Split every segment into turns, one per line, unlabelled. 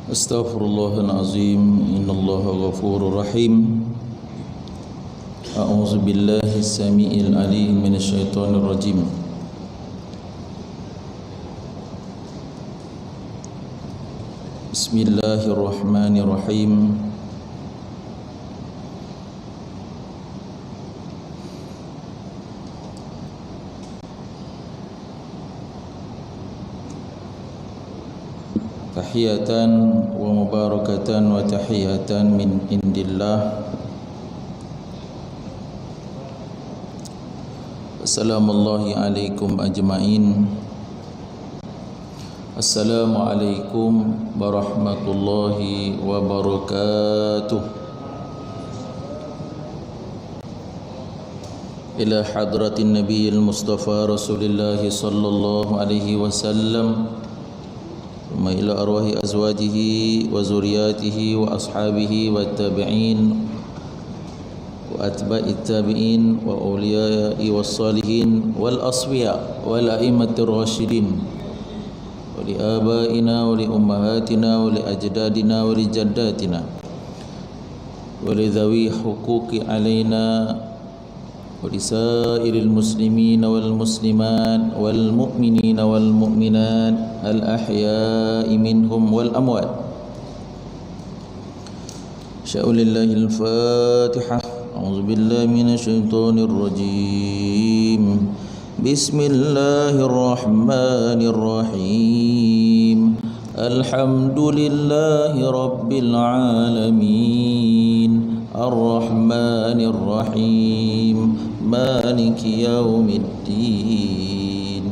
Astaghfirullahalazim. Innallaha ghafurur rahim. A'udzu billahi samiil alim minasyaitonir rajim. Bismillahirrahmanirrahim. Tahiyatan wa mubarakatan wa tahiyatan min indillah. Assalamualaikum ajma'in. Assalamualaikum warahmatullahi wabarakatuh. Ila hadratin nabiyil mustafa rasulillahi sallallahu alaihi wasallam, wa ila arwahi azwajihi wa zuriyatihi wa ashabihi wa tabi'in wa atba'it tabi'in wa awliya'i was salihin wal asfiya wal a'immatir rasyidin wa li abaina wa li ummahatina wa li ajdadina wa li jaddatina wa li dhawi huquqi alaina wa li sa'iril muslimina wal muslimat wal mu'minina wal mu'minat al ahya'i minhum wal amwat. Sya'ulillahil Fatihah. A'udzu billahi minasyaitonir rajim. Bismillahirrahmanirrahim. Alhamdulillahi rabbil alamin. Ar-Rahmanir Rahim. Maliki yaumiddin.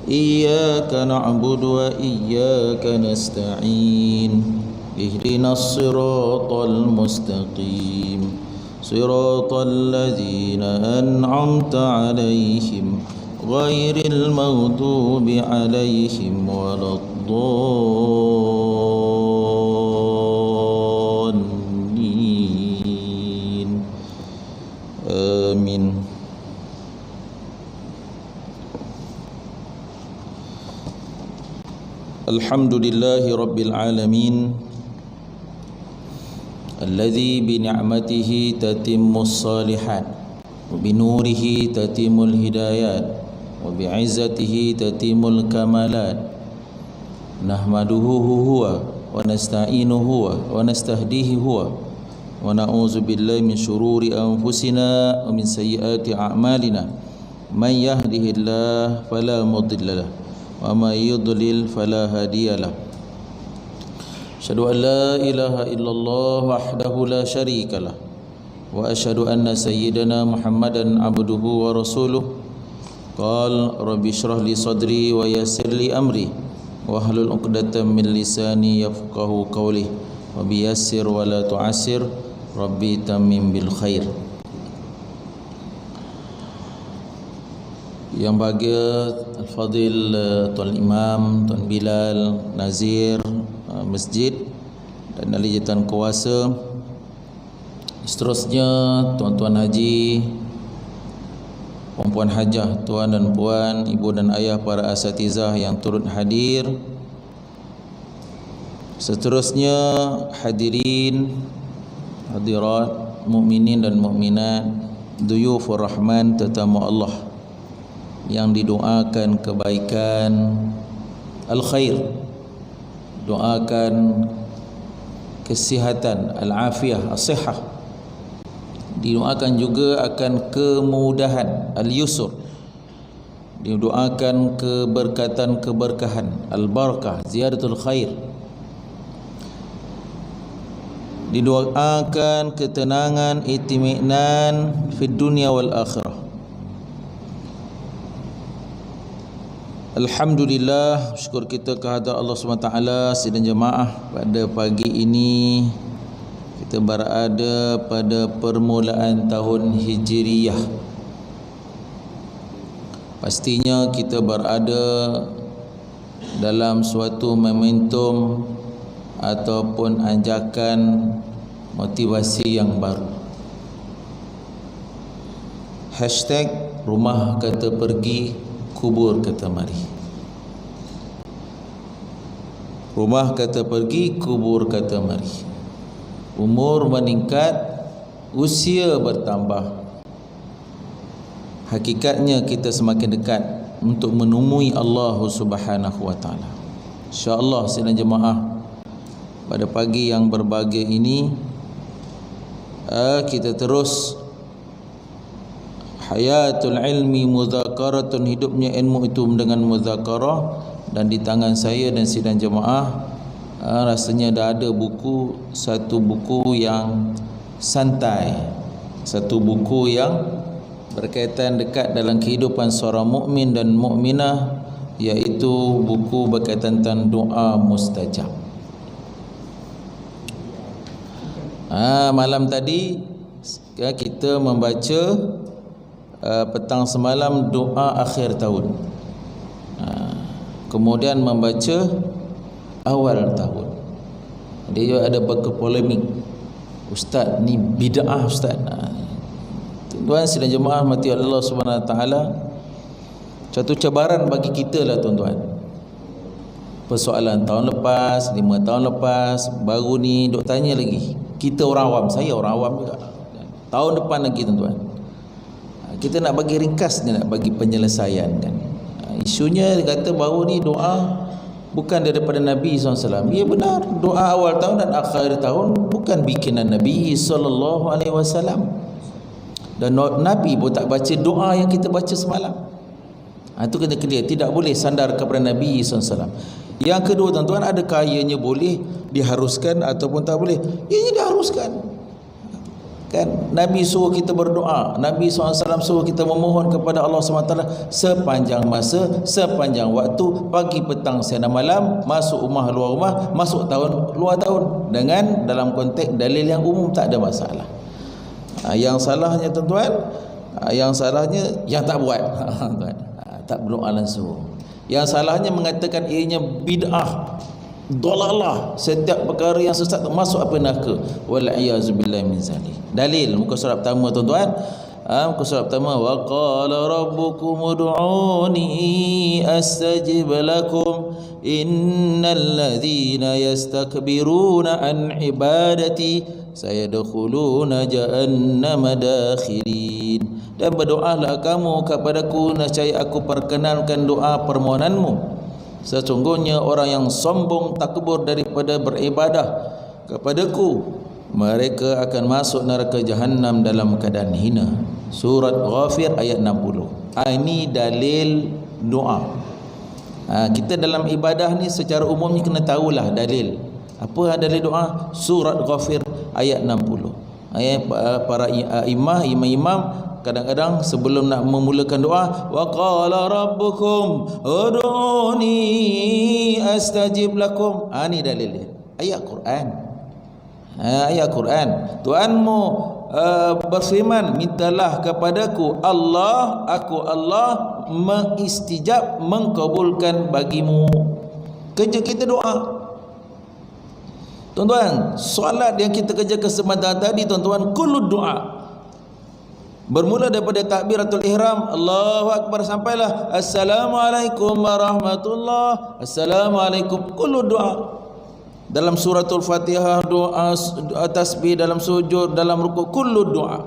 Iyyaka na'budu wa iyyaka nasta'in. Ihdinas siratal mustaqim. Siratal ladzina an'amta 'alaihim ghairil maghdubi 'alaihim waladdallin. Amin. Alhamdulillahi rabbil alamin, alladzi bi ni'matihi tatimmus shalihat wa bi nurihi tatimul hidayat wa bi 'izzatihi tatimul kamalat. Nahmaduhu huwa wa nasta'inuhu wa nastahdihi huwa wa na'udzu billahi min syururi anfusina wa min sayyiati a'malina. Man yahdihillahu fala mudilla lahu wa may yudlil fala hadiyalah. Asyhadu an la ilaha illallah wahdahu la syarikalah wa asyhadu anna sayyidana Muhammadan abduhu wa rasuluh. Qal rabbi shrah li sadri wa yassir li amri wahlul 'uqdatam min lisani yafqahu qawli wa biyassir wa la tu'assir rabbi tammim bil khair. Yang bahagia Al-Fadil Tuan Imam, Tuan Bilal, Nazir Masjid dan ahli jawatan kuasa, seterusnya tuan-tuan haji, puan-puan hajah, tuan dan puan, ibu dan ayah, para asatizah yang turut hadir, seterusnya hadirin hadirat, mukminin dan mukminat, duyufur rahman, tetamu Allah yang didoakan kebaikan, al-khair, doakan kesihatan, al-afiyah, as-sihah, didoakan juga akan kemudahan, al-yusur, didoakan keberkatan, keberkahan, al-barakah, ziyadatul khair, didoakan ketenangan, itminan fid dunya wal akhirah. Alhamdulillah, syukur kita kehadrat Allah SWT. Sidang jemaah, pada pagi ini kita berada pada permulaan tahun Hijriyah. Pastinya kita berada dalam suatu momentum ataupun anjakan motivasi yang baru. Hashtag rumah kata pergi, kubur kata mari. Rumah kata pergi, kubur kata mari. Umur meningkat, usia bertambah. Hakikatnya kita semakin dekat untuk menemui Allah Subhanahu wa taala. Insya-Allah sidang jemaah, pada pagi yang berbahagia ini kita terus hayatul ilmi mudzakarah, hidupnya ilmu itu dengan mudzakarah. Dan di tangan saya dan sidang jemaah rasanya dah ada buku, satu buku yang santai, satu buku yang berkaitan dekat dalam kehidupan seorang mukmin dan mukminah, iaitu buku berkaitan tentang doa mustajab. Malam tadi kita membaca petang semalam doa akhir tahun, kemudian membaca awal tahun. Dia ada berpolemik, ustaz ni bid'ah ustaz. Tuan-tuan sidang jemaah mati Allah Subhanahu wa taala, satu cabaran bagi kita lah tuan-tuan. Persoalan tahun lepas, 5 tahun lepas, baru ni duk tanya lagi. Kita orang awam, saya orang awam juga. Tahun depan lagi tuan-tuan. Kita nak bagi ringkas, nak bagi penyelesaian kan. Isunya dia kata baru ni doa bukan daripada Nabi SAW. Ya benar, doa awal tahun dan akhir tahun bukan bikinan Nabi SAW. Dan Nabi pun tak baca doa yang kita baca semalam. Itu kena clear, tidak boleh sandar kepada Nabi SAW. Yang kedua tuan-tuan, adakah ianya boleh diharuskan ataupun tak boleh? Ianya diharuskan. Kan Nabi suruh kita berdoa, Nabi SAW suruh kita memohon kepada Allah SWT sepanjang masa, sepanjang waktu, pagi, petang, siang dan malam, masuk rumah, luar rumah, masuk tahun, luar tahun, dengan dalam konteks dalil yang umum, tak ada masalah. Yang salahnya tuan-tuan, yang salahnya yang tak buat, tak berdoa langsung. Yang salahnya mengatakan ianya bid'ah, dalalah, setiap perkara yang sesat masuk api neraka. Wal a'yazu billahi min zalik. Dalil muka surat pertama tuan-tuan, muka surat pertama, wa qala rabbukum ud'uni astajib lakum innal ladzina yastakbiruna an ibadati sayadkhuluna jahannama dakhirin. Dan berdoalah kamu kepadaku, nescaya aku perkenankan doa permohonanmu. Sesungguhnya orang yang sombong takbur daripada beribadah kepadaku, mereka akan masuk neraka Jahannam dalam keadaan hina. Surat Ghafir ayat 60. Ini dalil doa. Kita dalam ibadah ni secara umumnya kena tahulah dalil. Apa dalil doa? Surat Ghafir ayat 60. Para imam kadang-kadang sebelum nak memulakan doa, wa qala rabbukum ud'uni astajib lakum. Ini dalil dia. Ayat Quran. Ayat Quran. Tuhanmu berfirman, mintalah kepadaku Allah, aku Allah mengistijab, mengkabulkan bagimu. Kerja kita doa. Tuan-tuan, solat yang kita kerjakan sebentar tadi tuan-tuan, kullu doa. Bermula daripada takbiratul ihram, Allahu akbar, sampailah assalamualaikum warahmatullahi, assalamualaikum, kullu doa. Dalam suratul Fatihah doa, tasbih dalam sujud, dalam rukuk, kullu doa.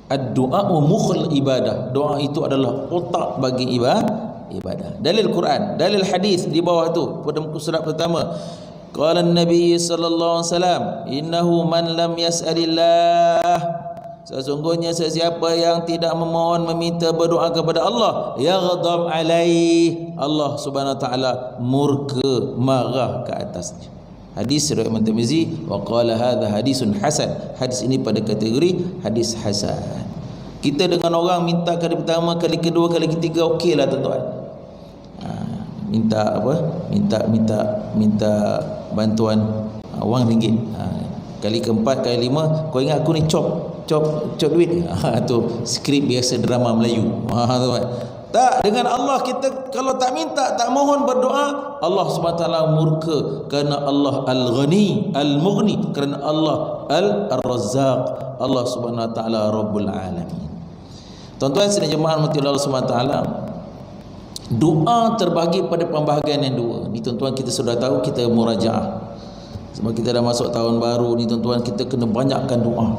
Ad-du'a mukhul ibadah. Doa itu adalah otak bagi ibadah. Dalil Quran, dalil hadis di bawah tu pada muka surat pertama. Qala an-nabi sallallahu alaihi wasallam, innahu man lam yas'alillah, sesungguhnya sesiapa yang tidak memohon, meminta, berdoa kepada Allah, yaghdab alaih, Allah Subhanahu wa taala murka, marah ke atasnya. Hadis riwayat Imam Tirmizi, wa qala hadza hadisun hasan. Hadis ini pada kategori hadis hasan. Kita dengan orang minta kali pertama, kali kedua, kali ketiga, okeylah tuan-tuan. Minta apa? Minta bantuan wang ringgit. Kali keempat, kali lima, kau ingat aku ni cop duit. Tu skrip biasa drama Melayu. Tak, dengan Allah kita kalau tak minta, tak mohon, berdoa, Allah SWT murka, kerana Allah Al-Ghani Al-Mughni, kerana Allah Al-Razzaq, Allah SWT Rabbul Alamin. Tuan-tuan sidang jemaah mati Allah SWT, Doa terbahagi pada pembahagian yang dua. Ni tuan-tuan kita sudah tahu, kita murajaah. Sebab kita dah masuk tahun baru ni tuan-tuan, kita kena banyakkan doa.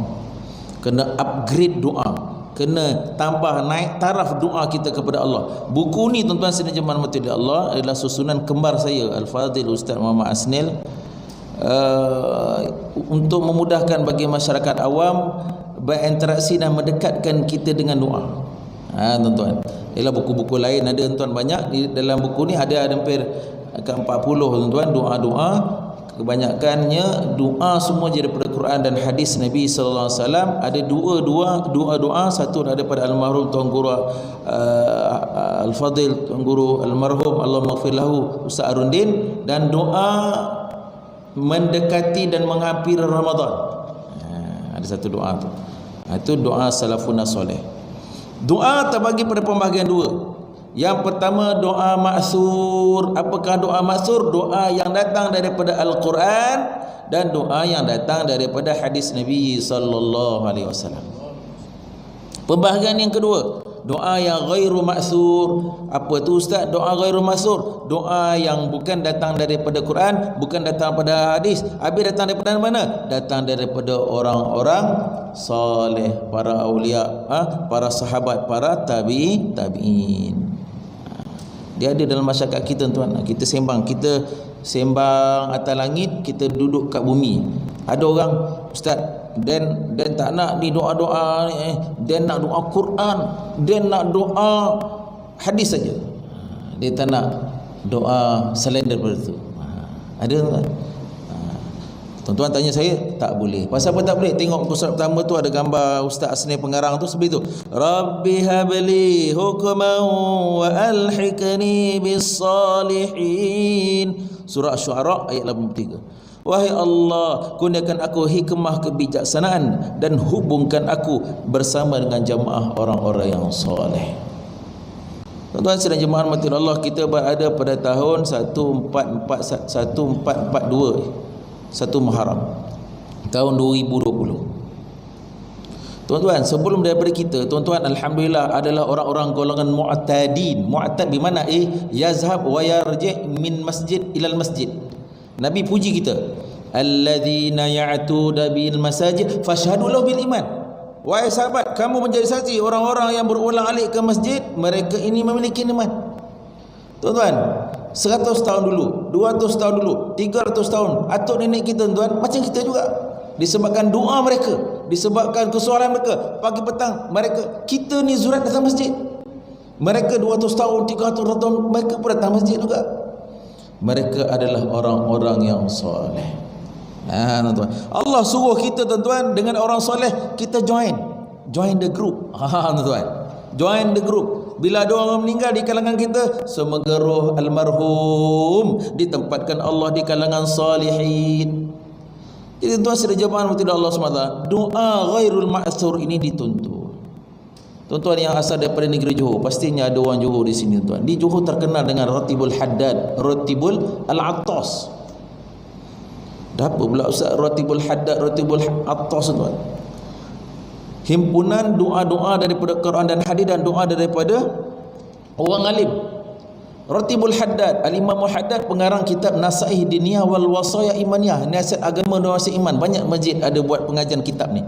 Kena upgrade doa. Kena tambah naik taraf doa kita kepada Allah. Buku ni tuan-tuan sidang jemaah mati Allah adalah susunan kembar saya Al-Fadhil Ustaz Muhammad Asnil, untuk memudahkan bagi masyarakat awam berinteraksi dan mendekatkan kita dengan doa. Tuan-tuan, ialah buku-buku lain ada tuan-tuan banyak. Di dalam buku ni ada hampir ke 40 tuan-tuan doa-doa. Kebanyakannya doa semua daripada Quran dan hadis Nabi sallallahu alaihi wasallam. Ada doa, satu daripada almarhum Tuan Guru Al-Fadhil, Tuan Guru almarhum Allahumma ighfir lahu Ustaz Arundin, dan doa mendekati dan menghampiri Ramadan. Ada satu doa tu. Itu doa salafun soleh. Doa terbagi pada pembahagian dua. Yang pertama doa ma'sur. Apakah doa ma'sur? Doa yang datang daripada Al-Quran dan doa yang datang daripada hadis Nabi sallallahu alaihi wasallam. Pembahagian yang kedua, doa yang ghairu ma'sur. Apa tu Ustaz doa ghairu ma'sur? Doa yang bukan datang daripada Quran, bukan datang daripada hadis. Habis datang daripada mana? Datang daripada orang-orang saleh, para aulia, para sahabat, para tabi'in. Dia ada dalam masyarakat kita tuan. Kita sembang atas langit, kita duduk kat bumi. Ada orang, Ustaz, dan tak nak ni doa-doa ni, dan nak doa Quran, dan nak doa hadis saja. Dia tak nak doa selain daripada itu. Ada tuan. Tuan-tuan tanya saya, tak boleh. Pasal apa tak boleh? Tengok muka surat pertama tu ada gambar Ustaz Asni pengarang tu seperti tu. Rabbi habli hukman wa alhiqni bis salihin. Surah Syuara ayat 83. Wahai Allah, kurniakan aku hikmah kebijaksanaan dan hubungkan aku bersama dengan jamaah orang-orang yang soleh. Tuan-tuan sedang jemaah mati Allah, kita berada pada tahun 1442 1 Muharram tahun 2020. Tuan-tuan, sebelum daripada kita, tuan-tuan alhamdulillah adalah orang-orang golongan mu'tadin. Mu'tad bi mana yazhab wa yarji' min masjid ilal masjid. Nabi puji kita, alladzina ya'tuda bil masajid fashhadu lahu bil iman. Wahai sahabat, kamu menjadi saksi orang-orang yang berulang-alik ke masjid, mereka ini memiliki iman. Tuan-tuan, 100 tahun dulu, 200 tahun dulu, 300 tahun atuk nenek kita tuan macam kita juga. Disebabkan doa mereka, disebabkan kesuaran mereka pagi petang, kita ni zurat datang masjid. Mereka 200 tahun, 300 tahun mereka pun datang masjid juga. Mereka adalah orang-orang yang soleh. Tuan-tuan, Allah suruh kita tuan-tuan dengan orang soleh, kita join the group. Tuan-tuan, join the group. Bila ada orang meninggal di kalangan kita, semoga roh almarhum ditempatkan Allah di kalangan salihin. Jadi tuan sedang jemaah Allah SWT, doa ghairul ma'thur ini dituntut. Tuan-tuan yang asal daripada negeri Johor, pastinya ada orang Johor di sini tuan. Di Johor terkenal dengan Ratibul Haddad, Ratibul Al-Attas. Dah apa pula Ustaz Ratibul Haddad, Ratibul Attas tuan? Himpunan doa-doa daripada Quran dan hadis dan doa daripada orang alim. Ratibul Haddad, Al-Imam Haddad pengarang kitab Nasaih Diniyah wal Wasaya Imaniyah, nasihat agama dan wasiat iman. Banyak masjid ada buat pengajian kitab ni.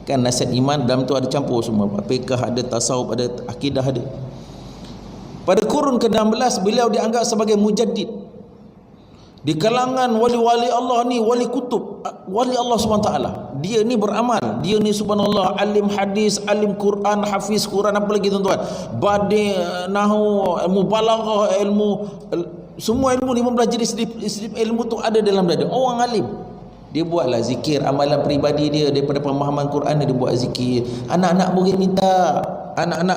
Kan nasihat iman, dalam tu ada campur semua. Fiqh ada, tasawuf ada, akidah ada. Pada kurun ke-16 beliau dianggap sebagai mujaddid. Di kalangan wali-wali Allah ni, wali kutub, wali Allah SWT. Dia ni beramal, dia ni subhanallah alim hadis, alim Quran, hafiz Quran, apa lagi tuan-tuan, badi, nahu, mubalaghah, ilmu, semua ilmu 15 jenis ilmu tu ada dalam dada. Orang alim. Dia buatlah zikir, amalan peribadi dia daripada pemahaman Quran dia buat zikir. Anak-anak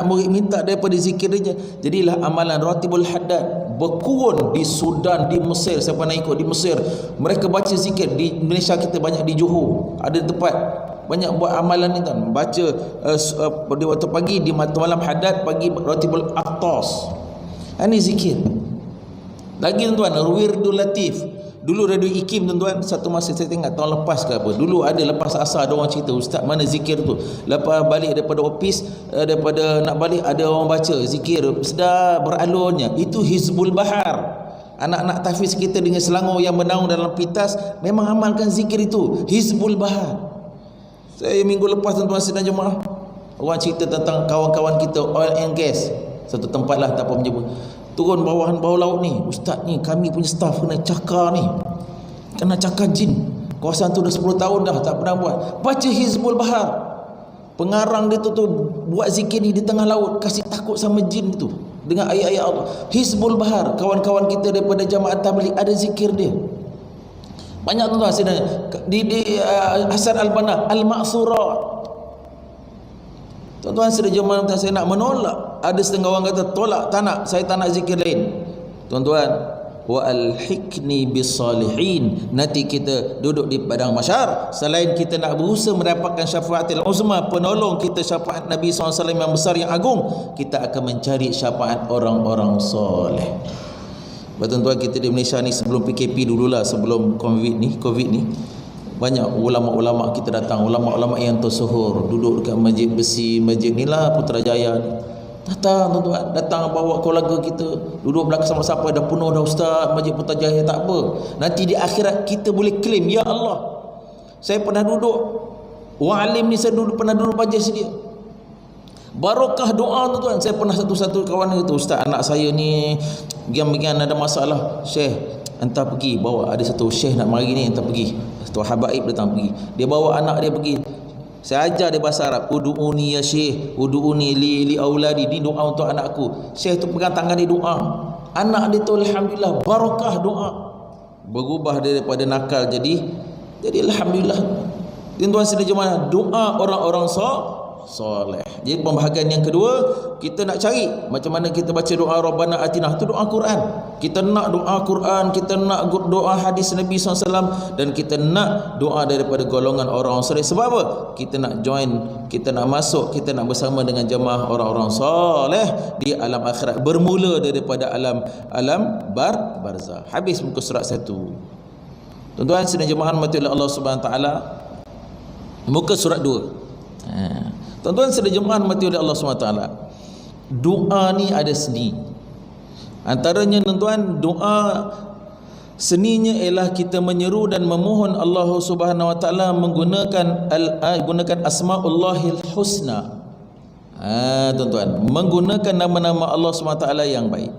murid minta daripada zikir dia. Jadilah amalan Ratibul Haddad berkurun di Sudan, di Mesir. Siapa nak ikut di Mesir, mereka baca zikir. Di Malaysia kita banyak di Johor, ada tempat banyak buat amalan ni kan. Baca di waktu pagi, di malam Haddad, pagi Ratibul Attas. Ini zikir. Lagi tuan-tuan, Wirdul Latif, Dulu Radio Ikim tuan-tuan, satu masa saya tengok tahun lepas ke apa, dulu ada lepas asar ada orang cerita, ustaz mana zikir tu, lepas balik daripada office, daripada nak balik ada orang baca zikir sedar beralunnya, itu Hizbul Bahar. Anak-anak tahfiz kita dengan Selangor yang menaung dalam pitas memang amalkan zikir itu, Hizbul Bahar. Saya minggu lepas tuan-tuan sidang jemaah, orang cerita tentang kawan-kawan kita oil and gas, satu tempat lah tak apa menyebut, turun bawah laut ni, ustaz ni kami punya staff kena cakar ni, kena cakar jin, kawasan tu dah 10 tahun dah tak pernah buat, baca Hizbul Bahar. Pengarang dia tu buat zikir ni di tengah laut, kasih takut sama jin tu dengan ayat-ayat Allah. Hizbul Bahar, kawan-kawan kita daripada jamaah tabligh ada zikir dia banyak tuan-tuan. Di Hasan Al-Banna Al-Ma'surat. Tuan-tuan sedang jemaah, saya nak menolak, ada setengah orang kata tolak, tak nak, saya tak nak zikir lain. Tuan-tuan, wa alhiqni bisalihin, nanti kita duduk di padang mahsyar, selain kita nak berusaha mendapatkan syafaatil uzma, penolong kita syafaat Nabi SAW yang besar yang agung, kita akan mencari syafaat orang-orang soleh. Tuan-tuan, kita di Malaysia ni sebelum PKP dululah, sebelum COVID ni banyak ulama-ulama kita datang, ulama-ulama yang tersohor duduk dekat masjid besi, masjid ni lah Putrajaya ni. Datang tuan-tuan, datang bawa keluarga kita, duduk belakang sama-sama, dah penuh dah ustaz, masjid Putrajaya, tak apa. Nanti di akhirat kita boleh claim, ya Allah, saya pernah duduk, orang alim ni saya pernah duduk majlis dia. Barokah doa tuan-tuan. Saya pernah satu kawan kata, ustaz anak saya ni gian-gian ada masalah, syekh hantar pergi, bawa, ada satu syekh nak mari ni, hantar pergi, satu habaib datang pergi, dia bawa anak dia pergi. Saya ajar dia bahasa Arab, udu'uni ya syekh, udu'uni li auladi, ni doa untuk anakku. Syekh tu pegang tangan dia doa, anak dia tu alhamdulillah barakah doa, berubah daripada nakal jadi alhamdulillah. Tuan-tuan sedang jemaah, doa orang-orang soleh. Jadi pembahagian yang kedua, kita nak cari macam mana kita baca doa Rabbana Atinah, itu doa Quran. Kita nak doa Quran, kita nak doa hadis Nabi SAW, dan kita nak doa daripada golongan orang soleh. Sebab apa? Kita nak join, kita nak masuk, kita nak bersama dengan jemaah orang-orang soleh di alam akhirat, bermula daripada alam barzah. Habis muka surat 1. Tuan-tuan sedang jemaah mati oleh Allah Subhanahu Wa Taala, muka surat 2. Tuan-tuan sedang jemaah mati oleh Allah SWT, doa ni ada seni. Antaranya tuan-tuan, doa seninya ialah kita menyeru dan memohon Allah Subhanahu Wa Taala menggunakan Asmaullahil Husna. Tuan-tuan, menggunakan nama-nama Allah SWT yang baik.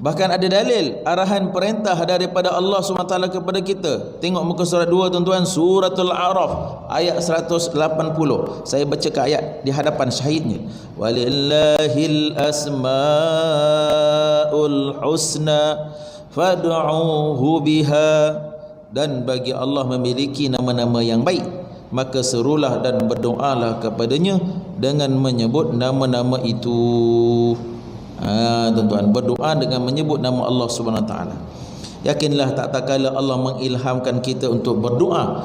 Bahkan ada dalil arahan perintah daripada Allah SWT kepada kita. Tengok muka surat 2 tuan-tuan, suratul A'raf ayat 180. Saya bacakan ayat di hadapan syahidnya. Walillahil asmaul husna fad'uhu biha, dan bagi Allah memiliki nama-nama yang baik, maka serulah dan berdoalah kepadanya dengan menyebut nama-nama itu. Tuan-tuan, berdoa dengan menyebut nama Allah Subhanahu Wa Taala. Yakinlah tak kala Allah mengilhamkan kita untuk berdoa,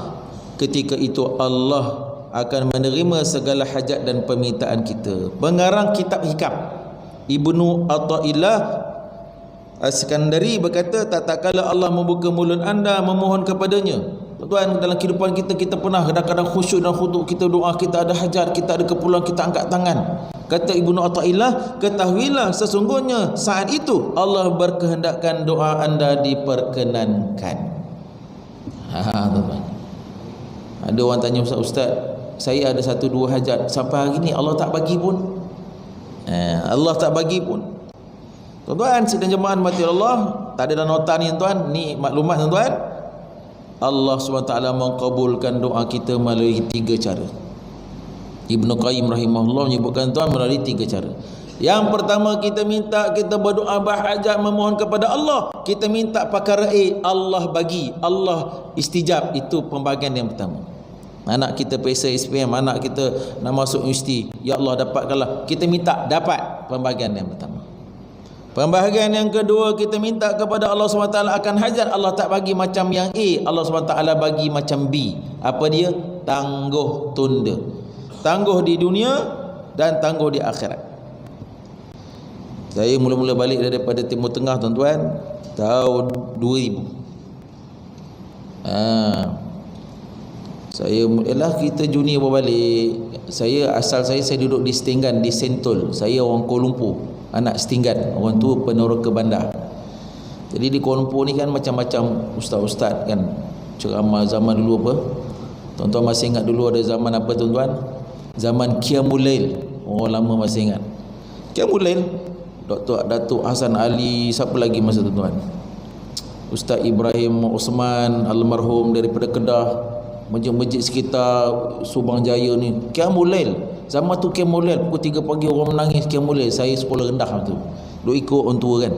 ketika itu Allah akan menerima segala hajat dan permintaan kita. Pengarang kitab Hikam Ibnu Athaillah As-Sakandari berkata, tak kala Allah membuka mulut anda memohon kepadanya. Tuan-tuan, dalam kehidupan kita, kita pernah kadang-kadang khusyuk dan khudu, kita doa, kita ada hajat, kita ada keperluan, kita angkat tangan. Kata Ibnu Athaillah, ketahuilah sesungguhnya saat itu Allah berkehendakkan doa anda diperkenankan. Tuan-tuan, ada orang tanya, ustaz, saya ada 1-2 hajat, sampai hari ni Allah tak bagi pun. Allah tak bagi pun. Tuan-tuan sedang jemaah mati Allah, tak ada dalam nota ni tuan, ni maklumat tuan-tuan. Allah SWT mengkabulkan doa kita melalui 3 cara. Ibnu Qayyim rahimahullah menyebutkan tuan melalui 3 cara. Yang pertama, kita minta, kita berdoa berhajat memohon kepada Allah, kita minta perkara Allah bagi, Allah istijab. Itu pembahagian yang pertama. Anak kita pesa SPM, anak kita nak masuk universiti, ya Allah dapatkanlah, kita minta dapat. Pembahagian yang pertama. Pembahagian yang kedua, kita minta kepada Allah SWT akan hajat, Allah tak bagi macam yang A, Allah SWT bagi macam B. Apa dia? Tangguh tunda. Tangguh di dunia dan tangguh di akhirat. Saya mula-mula balik daripada Timur Tengah tuan-tuan tahun 2000. Saya kita junior berbalik. Asal saya duduk di Setinggan, di Sentul. Saya orang Kuala Lumpur, anak Setinggan, orang tu peneroka bandar. Jadi di Kuala Lumpur ni kan macam-macam ustaz-ustaz kan, ceramah zaman dulu apa. Tuan-tuan masih ingat dulu ada zaman apa tuan-tuan? Zaman Qiyamul Lail. Orang lama masih ingat Qiyamul Lail. Datuk Hasan Ali, siapa lagi masa tuan-tuan? Ustaz Ibrahim Osman almarhum daripada Kedah. Masjid-masjid sekitar Subang Jaya ni Qiyamul Lail. Zaman tu Qiyamul Lail pukul 3 pagi orang menangis Qiyamul Lail. Saya sekolah rendah tu duk ikut orang tua kan.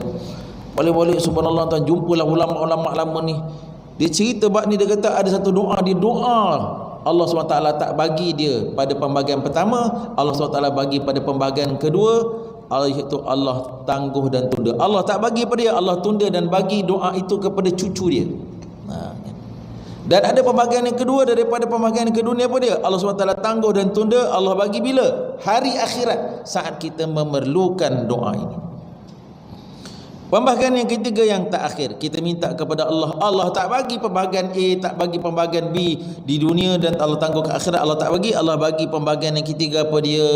Balik-balik subhanallah tuan, jumpalah ulama-ulama lama ni. Dia cerita bab ni, dia kata ada satu doa, dia doa Allah SWT tak bagi dia pada pembahagian pertama, Allah SWT bagi pada pembahagian kedua, iaitu Allah tangguh dan tunda. Allah tak bagi pada dia, Allah tunda dan bagi doa itu kepada cucu dia. Dan ada pembahagian yang kedua daripada pembahagian yang kedua ni apa dia? Allah SWT tangguh dan tunda, Allah bagi bila? Hari akhirat, saat kita memerlukan doa ini. Pembahagian yang ketiga yang tak akhir, kita minta kepada Allah. Allah tak bagi pembahagian A, tak bagi pembahagian B di dunia, dan Allah tangguh ke akhirat, Allah tak bagi. Allah bagi pembahagian yang ketiga apa dia?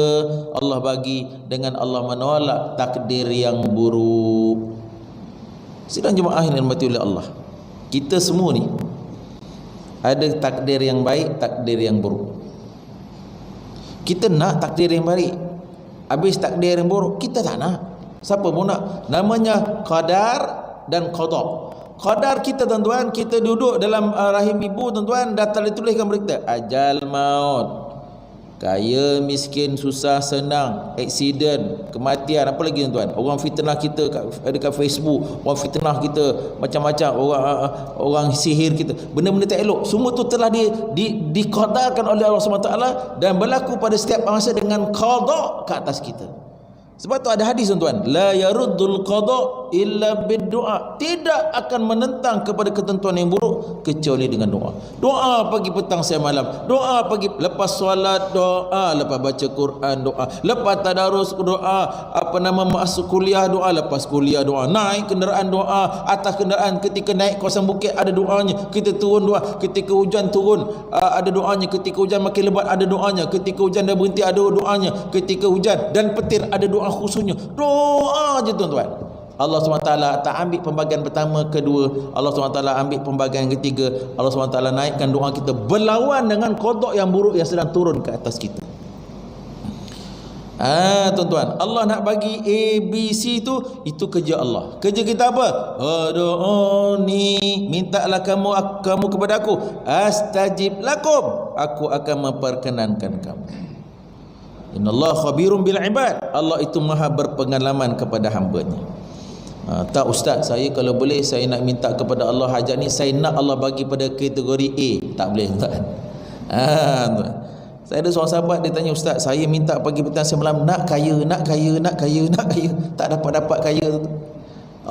Allah bagi dengan Allah menolak takdir yang buruk. Sidang jemaah yang dirahmati oleh Allah, kita semua ni ada takdir yang baik, takdir yang buruk. Kita nak takdir yang baik, habis takdir yang buruk kita tak nak. Siapa pun nak. Namanya qadar dan qada. Qadar kita tuan-tuan, kita duduk dalam rahim ibu tuan-tuan, dah tertuliskan berita ajal maut, kaya miskin susah senang, aksiden, kematian, apa lagi tuan-tuan. Orang fitnah kita dekat Facebook, orang fitnah kita macam-macam, orang sihir kita, benda-benda tak elok, semua tu telah diqadarkan oleh Allah SWT dan berlaku pada setiap masa dengan qada ke atas kita. Sebab tu ada hadis tuan-tuan, la yaruddul qada illa bid-du'a, tidak akan menentang kepada ketentuan yang buruk kecuali dengan doa. Doa pagi petang siang malam, doa pagi lepas solat doa, lepas baca Quran doa, lepas tadarus doa, masuk kuliah doa, lepas kuliah doa, naik kenderaan doa, atas kenderaan ketika naik kawasan bukit ada doanya, kita turun doa, ketika hujan turun ada doanya, ketika hujan makin lebat ada doanya, ketika hujan dah berhenti ada doanya, ketika hujan dan petir ada doa khususnya. Doa je tuan-tuan. Allah SWT tak ambil pembahagian pertama, kedua, Allah SWT ambil pembahagian ketiga. Allah SWT naikkan doa kita berlawan dengan qada yang buruk yang sedang turun ke atas kita. Tuan-tuan, Allah nak bagi A, B, C itu kerja Allah. Kerja kita apa? Ud'uni, mintalah kamu kepada aku, astajib lakum, aku akan memperkenankan kamu. Innallaha khabirun bil ibad, Allah itu maha berpengalaman kepada hamba-Nya. Tak ustaz, saya kalau boleh saya nak minta kepada Allah hajat ni, saya nak Allah bagi pada kategori A. Tak boleh tuan. Saya ada seorang sahabat, dia tanya, ustaz saya minta pagi petang siang malam nak kaya, nak kaya, nak kaya, nak kaya, tak dapat kaya tu.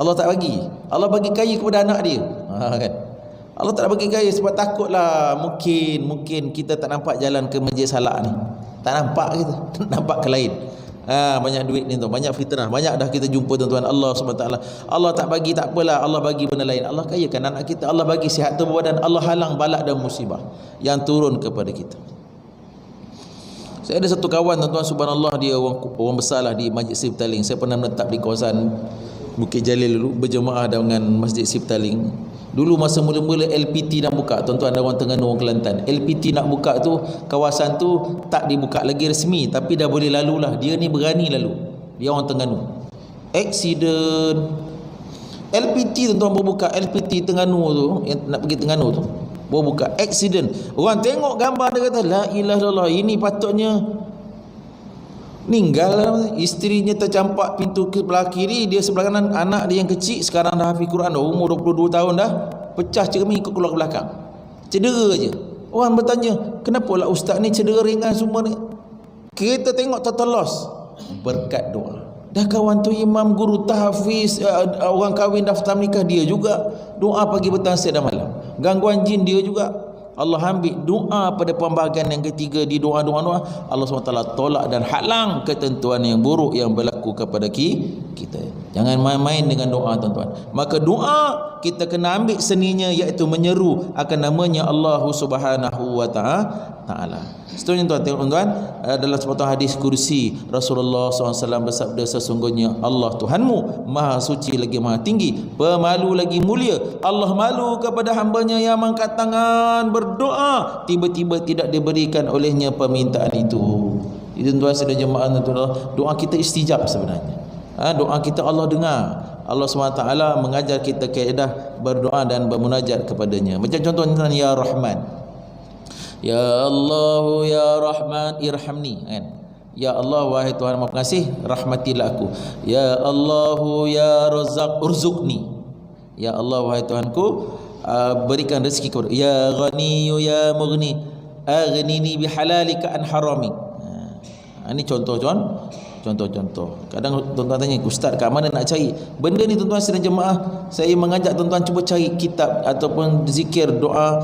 Allah tak bagi. Allah bagi kaya kepada anak dia. Kan? Allah tak bagi kaya sebab takutlah mungkin kita tak nampak jalan ke masjid Salak ni. Tak nampak kita, nampak ke lain. Banyak duit ni tuan, banyak fitnah, banyak dah kita jumpa tuan-tuan. Allah SWT, Allah tak bagi tak apalah, Allah bagi benda lain. Allah kayakan anak kita, Allah bagi sihat tubuh badan, Allah halang balak dan musibah yang turun kepada kita. Saya ada satu kawan tuan-tuan, subhanallah, dia orang besar lah di Masjid Siftaling. Saya pernah menetap di kawasan Bukit Jalil dulu, berjemaah dengan Masjid Siftaling. Dulu masa mula-mula LPT nak buka, tuan-tuan, ada orang Terengganu, orang Kelantan, LPT nak buka tu, kawasan tu tak dibuka lagi resmi, tapi dah boleh lalu lah. Dia ni berani lalu, dia orang Terengganu. Aksiden LPT tuan-tuan baru buka, LPT Terengganu tu, yang nak pergi Terengganu tu baru buka, aksiden. Orang tengok gambar, dia kata la ilaha illallah, ini patutnya meninggal lah. Isterinya tercampak pintu sebelah kiri, dia sebelah kanan, anak dia yang kecil sekarang dah hafiz Quran, dah umur 22 tahun dah, pecah cermin ikut keluar ke belakang, cedera je. Orang bertanya, kenapa lah ustaz ni cedera ringan semua ni? Kita tengok total loss berkat doa. Dah kawan tu imam, guru tahfiz, orang kahwin daftar nikah dia juga, doa pagi petang siang dan malam. Gangguan jin dia juga. Allah ambil doa pada pembahagian yang ketiga, di doa-doa Allah SWT tolak dan halang ketentuan yang buruk yang berlaku kepada kita. Jangan main-main dengan doa, tuan-tuan. Maka doa kita kena ambil seninya, iaitu menyeru akan namanya Allah Subhanahu wa Ta'ala. Seterusnya tuan-tuan, dalam sebuah hadis kursi Rasulullah SAW bersabda, sesungguhnya Allah Tuhanmu maha suci lagi maha tinggi, pemalu lagi mulia. Allah malu kepada hambanya yang mengangkat tangan berdoa, tiba-tiba tidak diberikan olehnya permintaan itu. Itu tuan-tuan sedang jemaah, tuan-tuan, doa kita istijab sebenarnya. Doa kita Allah dengar. Allah SWT mengajar kita kaedah berdoa dan bermunajat kepadanya. Macam contoh ya Rahman, ya Allah ya Rahman irhamni, kan? Ya Allah, wahai Tuhan Maha Pengasih, rahmatilah aku. Ya Allah ya Razzaq urzuqni. Ya Allah, wahai Tuhanku, berikan rezeki kepada. Ya Ghani ya Mughni aghnini bihalalika an harami. Ini contoh-contoh. Kadang tuan-tuan tanya, ustaz kat mana nak cari benda ni? Tuan-tuan sedang jemaah, saya mengajak tuan-tuan cuba cari kitab ataupun zikir doa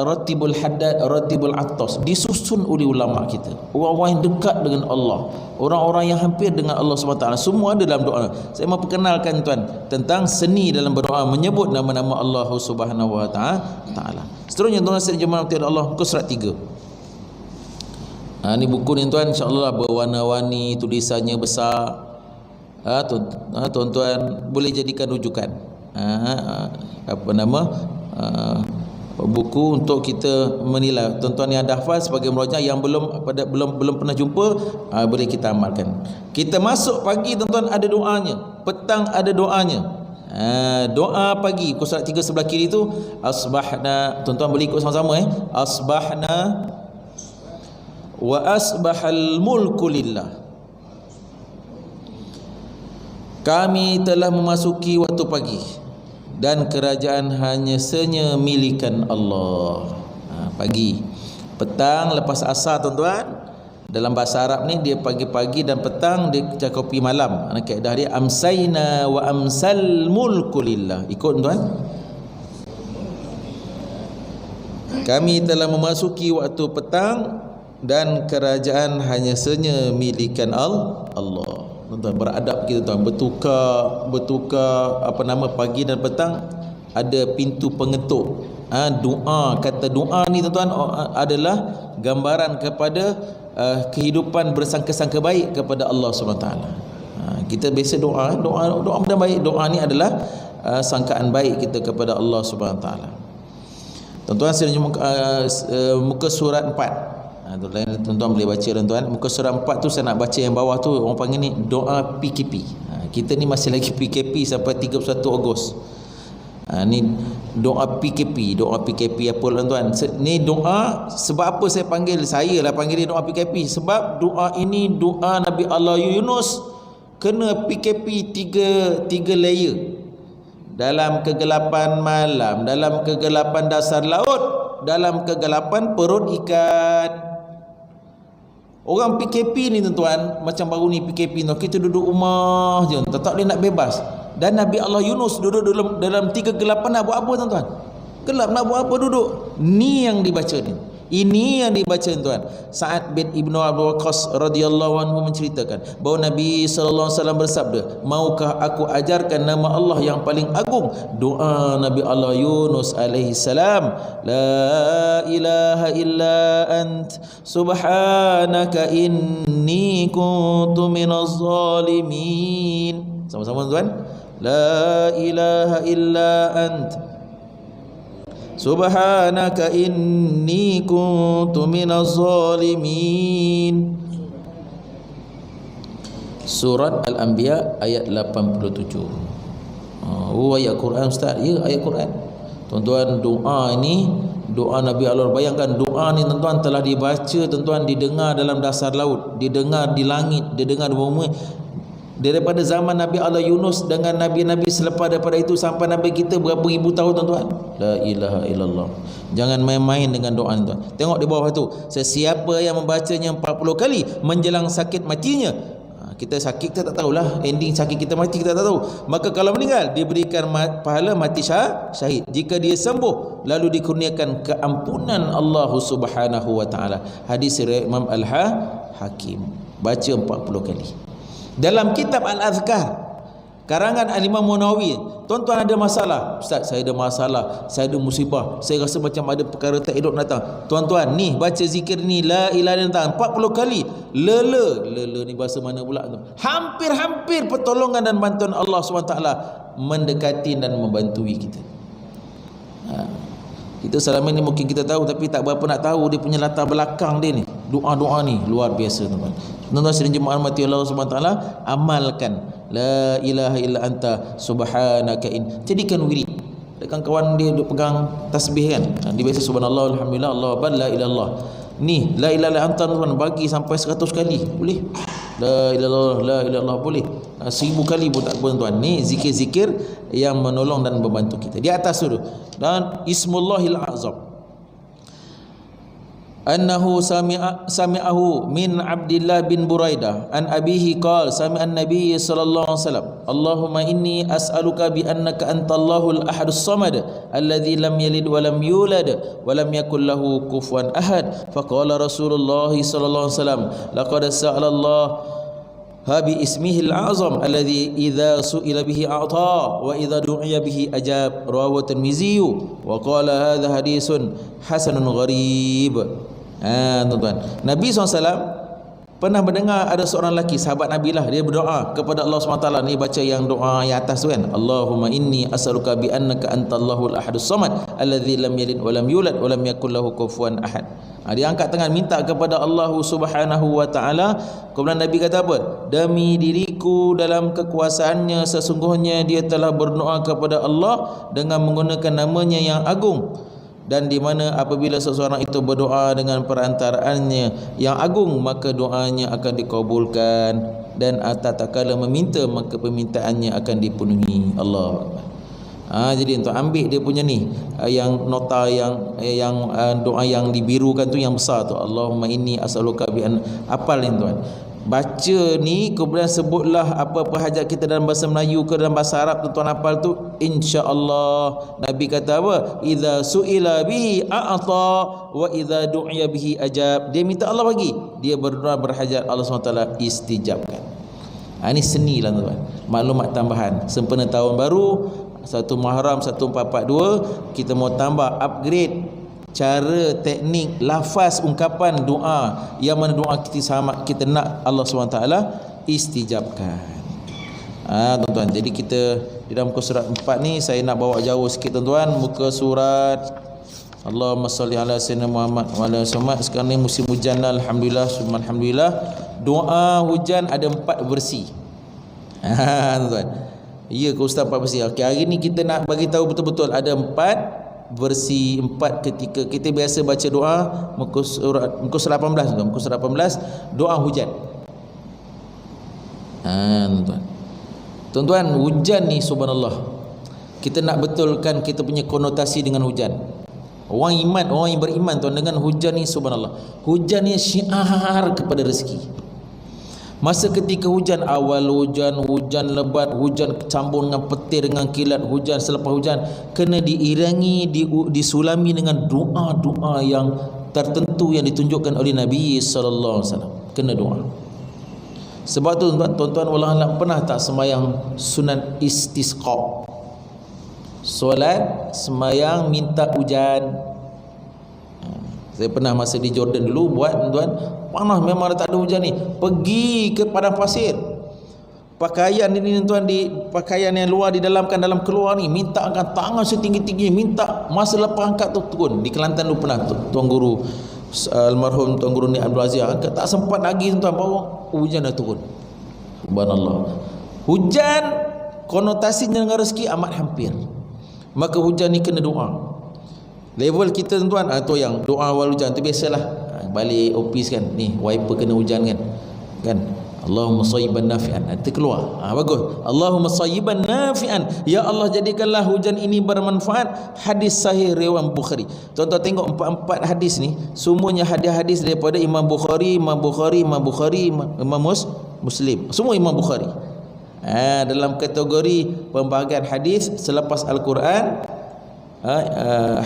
Ratibul Haddad, Ratibul Attas, disusun oleh ulama kita, orang-orang yang dekat dengan Allah, orang-orang yang hampir dengan Allah SWT, semua ada dalam doa. Saya mahu perkenalkan tuan tentang seni dalam berdoa, menyebut nama-nama Allah Subhanahu wa Ta'ala. Seterusnya tuan-tuan sedang jemaah Allah, muka surat 3. Ni buku ni tuan, insya-Allah berwarna-warni, tulisannya besar. Tuan-tuan boleh jadikan rujukan. Buku untuk kita menilai. Tuan-tuan yang dah hafal sebagai meraja, yang belum pernah jumpa, boleh kita amalkan. Kita masuk pagi, tuan-tuan ada doanya, petang ada doanya. Doa pagi, muka surat 3 sebelah kiri tu, asbahna. Tuan-tuan boleh ikut sama-sama asbahna wa asbahal mulku lillah. Kami telah memasuki waktu pagi dan kerajaan hanya senya milikan Allah. Pagi, petang, lepas asar, tuan-tuan. Dalam bahasa Arab ni dia pagi-pagi dan petang, dia cakupi malam. Kaedah dia amsayna wa amsal mulku lillah. Ikut tuan. Kami telah memasuki waktu petang dan kerajaan hanya senya milikan Allah. Tuan-tuan, beradab kita, tuan, bertukar pagi dan petang, ada pintu pengetuk. Doa, kata doa ni, tuan-tuan, adalah gambaran kepada kehidupan bersangka-sangka baik kepada Allah SWT. Kita biasa doa benda baik. Doa ni adalah sangkaan baik kita kepada Allah SWT. Tuan-tuan, saya muka surat 4. Tuan-tuan boleh baca, tuan-tuan. Muka surat 4 tu saya nak baca yang bawah tu, orang panggil ni doa PKP. Kita ni masih lagi PKP sampai 31 Ogos. Ni doa PKP. Doa PKP apa, tuan-tuan? Ni doa, sebab apa saya panggil dia doa PKP? Sebab doa ini doa Nabi Allah Yunus kena PKP 3 layer. Dalam kegelapan malam, dalam kegelapan dasar laut, dalam kegelapan perut ikan. Orang PKP ni, tuan-tuan, macam baru ni PKP ni, kita duduk rumah je, tak boleh nak bebas. Dan Nabi Allah Yunus duduk dalam 3 kegelapan, nak buat apa, tuan-tuan? Gelap, nak buat apa duduk? Ni yang dibaca ni. Ini yang dibaca, tuan. Sa'ad bin Ibnu Abi Waqqas radhiyallahu anhu menceritakan bahawa Nabi sallallahu alaihi wasallam bersabda, maukah aku ajarkan nama Allah yang paling agung? Doa Nabi Allah Yunus alaihi salam, la ilaha illa ant subhanaka inni kuntu minaz zalimin. Sama-sama, tuan. La ilaha illa ant subhanaka inni kuntu minaz zalimin. Surat Al-Anbiya ayat 87. Ayat Quran, ustaz? Ya, ayat Quran. Tuan-tuan, doa ini doa Nabi Allah. Bayangkan doa ni, tuan-tuan, telah dibaca, tuan-tuan, didengar dalam dasar laut, didengar di langit, didengar di bumi. Daripada zaman Nabi Allah Yunus dengan Nabi-Nabi selepas daripada itu sampai Nabi kita berapa ribu tahun, tuan-tuan. La ilaha illallah. Jangan main-main dengan doa ni, tuan. Tengok di bawah tu, sesiapa yang membacanya 40 kali menjelang sakit matinya. Kita sakit, kita tak tahulah ending sakit kita mati, kita tak tahu. Maka kalau meninggal, diberikan pahala mati syahid. Jika dia sembuh, lalu dikurniakan keampunan Allah Subhanahu wa Ta'ala. Hadis riwayat Imam Al-Hakim. Baca 40 kali. Dalam kitab Al-Azkar, Karangan Al-Imam Nawawi. Tuan-tuan ada masalah, ustaz saya ada masalah, saya ada musibah, saya rasa macam ada perkara tak elok datang. Tuan-tuan ni baca zikir ni la ilaha illallah 40 kali. Lela ni bahasa mana pula tu? Hampir-hampir pertolongan dan bantuan Allah SWT mendekati dan membantui kita. Kita selama ni mungkin kita tahu tapi tak berapa nak tahu dia punya latar belakang dia ni. Doa-doa ni luar biasa tuan-tuan. Tuan-tuan sedang jemaah mati Allah SWT, amalkan la ilaha illa anta subhanaka in. Jadikan wirid. Dekat kawan dia duk pegang tasbih kan. Dia biasa subhanallah alhamdulillah Allah akbar la ilaha illallah. Ni la ilaha illa anta tuan bagi sampai 100 kali boleh. La ilaha la ilallah boleh. 1000 kali pun tak apa tuan. Ni zikir-zikir yang menolong dan membantu kita. Di atas dulu. Dan Ismullahil Azam. Annahu sami'ahu min Abdullah bin Buraidah an abihi qala sami'an nabiy sallallahu alaihi wasallam Allahumma inni as'aluka bi annaka antallahul ahadus samad alladzi lam yalid wa lam yulad wa lam yakul lahu kufuwan ahad faqala Rasulullah sallallahu alaihi wasallam laqad sa'ala Allah bi ismihil azam alladzi idza su'ila bihi a'ta wa idza du'iya bihi ajab rawahu Tirmizi wa qala hadha hadisun hasanun gharib. Tuan-tuan, Nabi SAW pernah mendengar ada seorang lelaki sahabat Nabi lah, dia berdoa kepada Allah SWT. Ni baca yang doa yang atas tu kan, Allahumma inni as'aluka bi annaka antallahul ahadus samad alladzi lam yalid wa lam yulad wa lam yakul lahu kufuwan ahad. Dia angkat tangan minta kepada Allah Subhanahu wa taala. Kemudian Nabi kata apa? Demi diriku dalam kekuasaannya sesungguhnya dia telah berdoa kepada Allah dengan menggunakan namanya yang agung, dan di mana apabila seseorang itu berdoa dengan perantaraannya yang agung maka doanya akan dikabulkan, dan tatkala meminta maka permintaannya akan dipenuhi. Allah. Jadi untuk ambil dia punya ni yang nota yang doa yang dibirukan tu yang besar tu, Allahumma inni as'aluka bi an, apal ni tuan. Baca ni kemudian sebutlah apa-apa hajat kita dalam bahasa Melayu ke dalam bahasa Arab tuan hafal tu, insya-Allah. Nabi kata apa? Idza su'ila bihi a'ta wa idza du'iya bihi ajab. Dia minta Allah bagi, dia berdoa berhajat Allah SWT istijabkan. Ini seni lah tuan. Maklumat tambahan sempena tahun baru 1 Muharram 1442 kita mau tambah upgrade cara teknik lafaz ungkapan doa yang mana doa kita sama kita nak Allah SWT istijabkan. Tuan-tuan, jadi kita di dalam muka surat 4 ni saya nak bawa jauh sikit tuan-tuan. Muka surat Allahumma salli ala sayyidina Muhammad wa ala Muhammad. Sekarang ni musim hujan lah, alhamdulillah, alhamdulillah. Doa hujan ada 4 versi. Tuan-tuan, ya ke Ustaz 4 versi? Okey, hari ni kita nak bagi tahu betul-betul ada 4 versi. 4 ketika kita biasa baca doa muka surat 18 tuan, muka surat 18 doa hujan. Tuan-tuan, hujan ni subhanallah, kita nak betulkan kita punya konotasi dengan hujan. Orang iman, orang yang beriman tuan dengan hujan ni subhanallah, hujan ni syiar kepada rezeki. Masa ketika hujan, awal hujan, hujan lebat, hujan campur dengan petir, dengan kilat, hujan selepas hujan kena diiringi, disulami dengan doa-doa yang tertentu yang ditunjukkan oleh Nabi sallallahu alaihi wasallam. Kena doa. Sebab tu tuan-tuan wallah alam, pernah tak sembahyang sunat istisqa? Solat sembahyang minta hujan. Saya pernah masa di Jordan dulu buat tuan, panas memang tak ada hujan ni, pergi ke padang pasir, pakaian ini tuan, di pakaian yang luar didalamkan dalam keluar ni, minta angkat tangan setinggi-tinggi, minta. Masa lepas angkat tu turun. Di Kelantan dulu pernah tuan guru almarhum tuan guru ni Abdul Aziz angkat, tak sempat lagi tuan bawa, hujan dah turun. Subhanallah. Hujan konotasinya dengan rezeki amat hampir. Maka hujan ni kena doa. Level kita tuan, tu yang doa awal hujan tu biasalah. Balik office kan, ni wiper kena hujan kan, Allahumma sayyiban nafi'an, itu keluar. Bagus. Allahumma sayyiban nafi'an, ya Allah jadikanlah hujan ini bermanfaat. Hadis sahih riwayat Bukhari. Tuan-tuan tengok 4 hadis ni semuanya hadis-hadis daripada Imam Bukhari, Imam Muslim, semua Imam Bukhari. Dalam kategori pembahagian hadis selepas Al-Quran,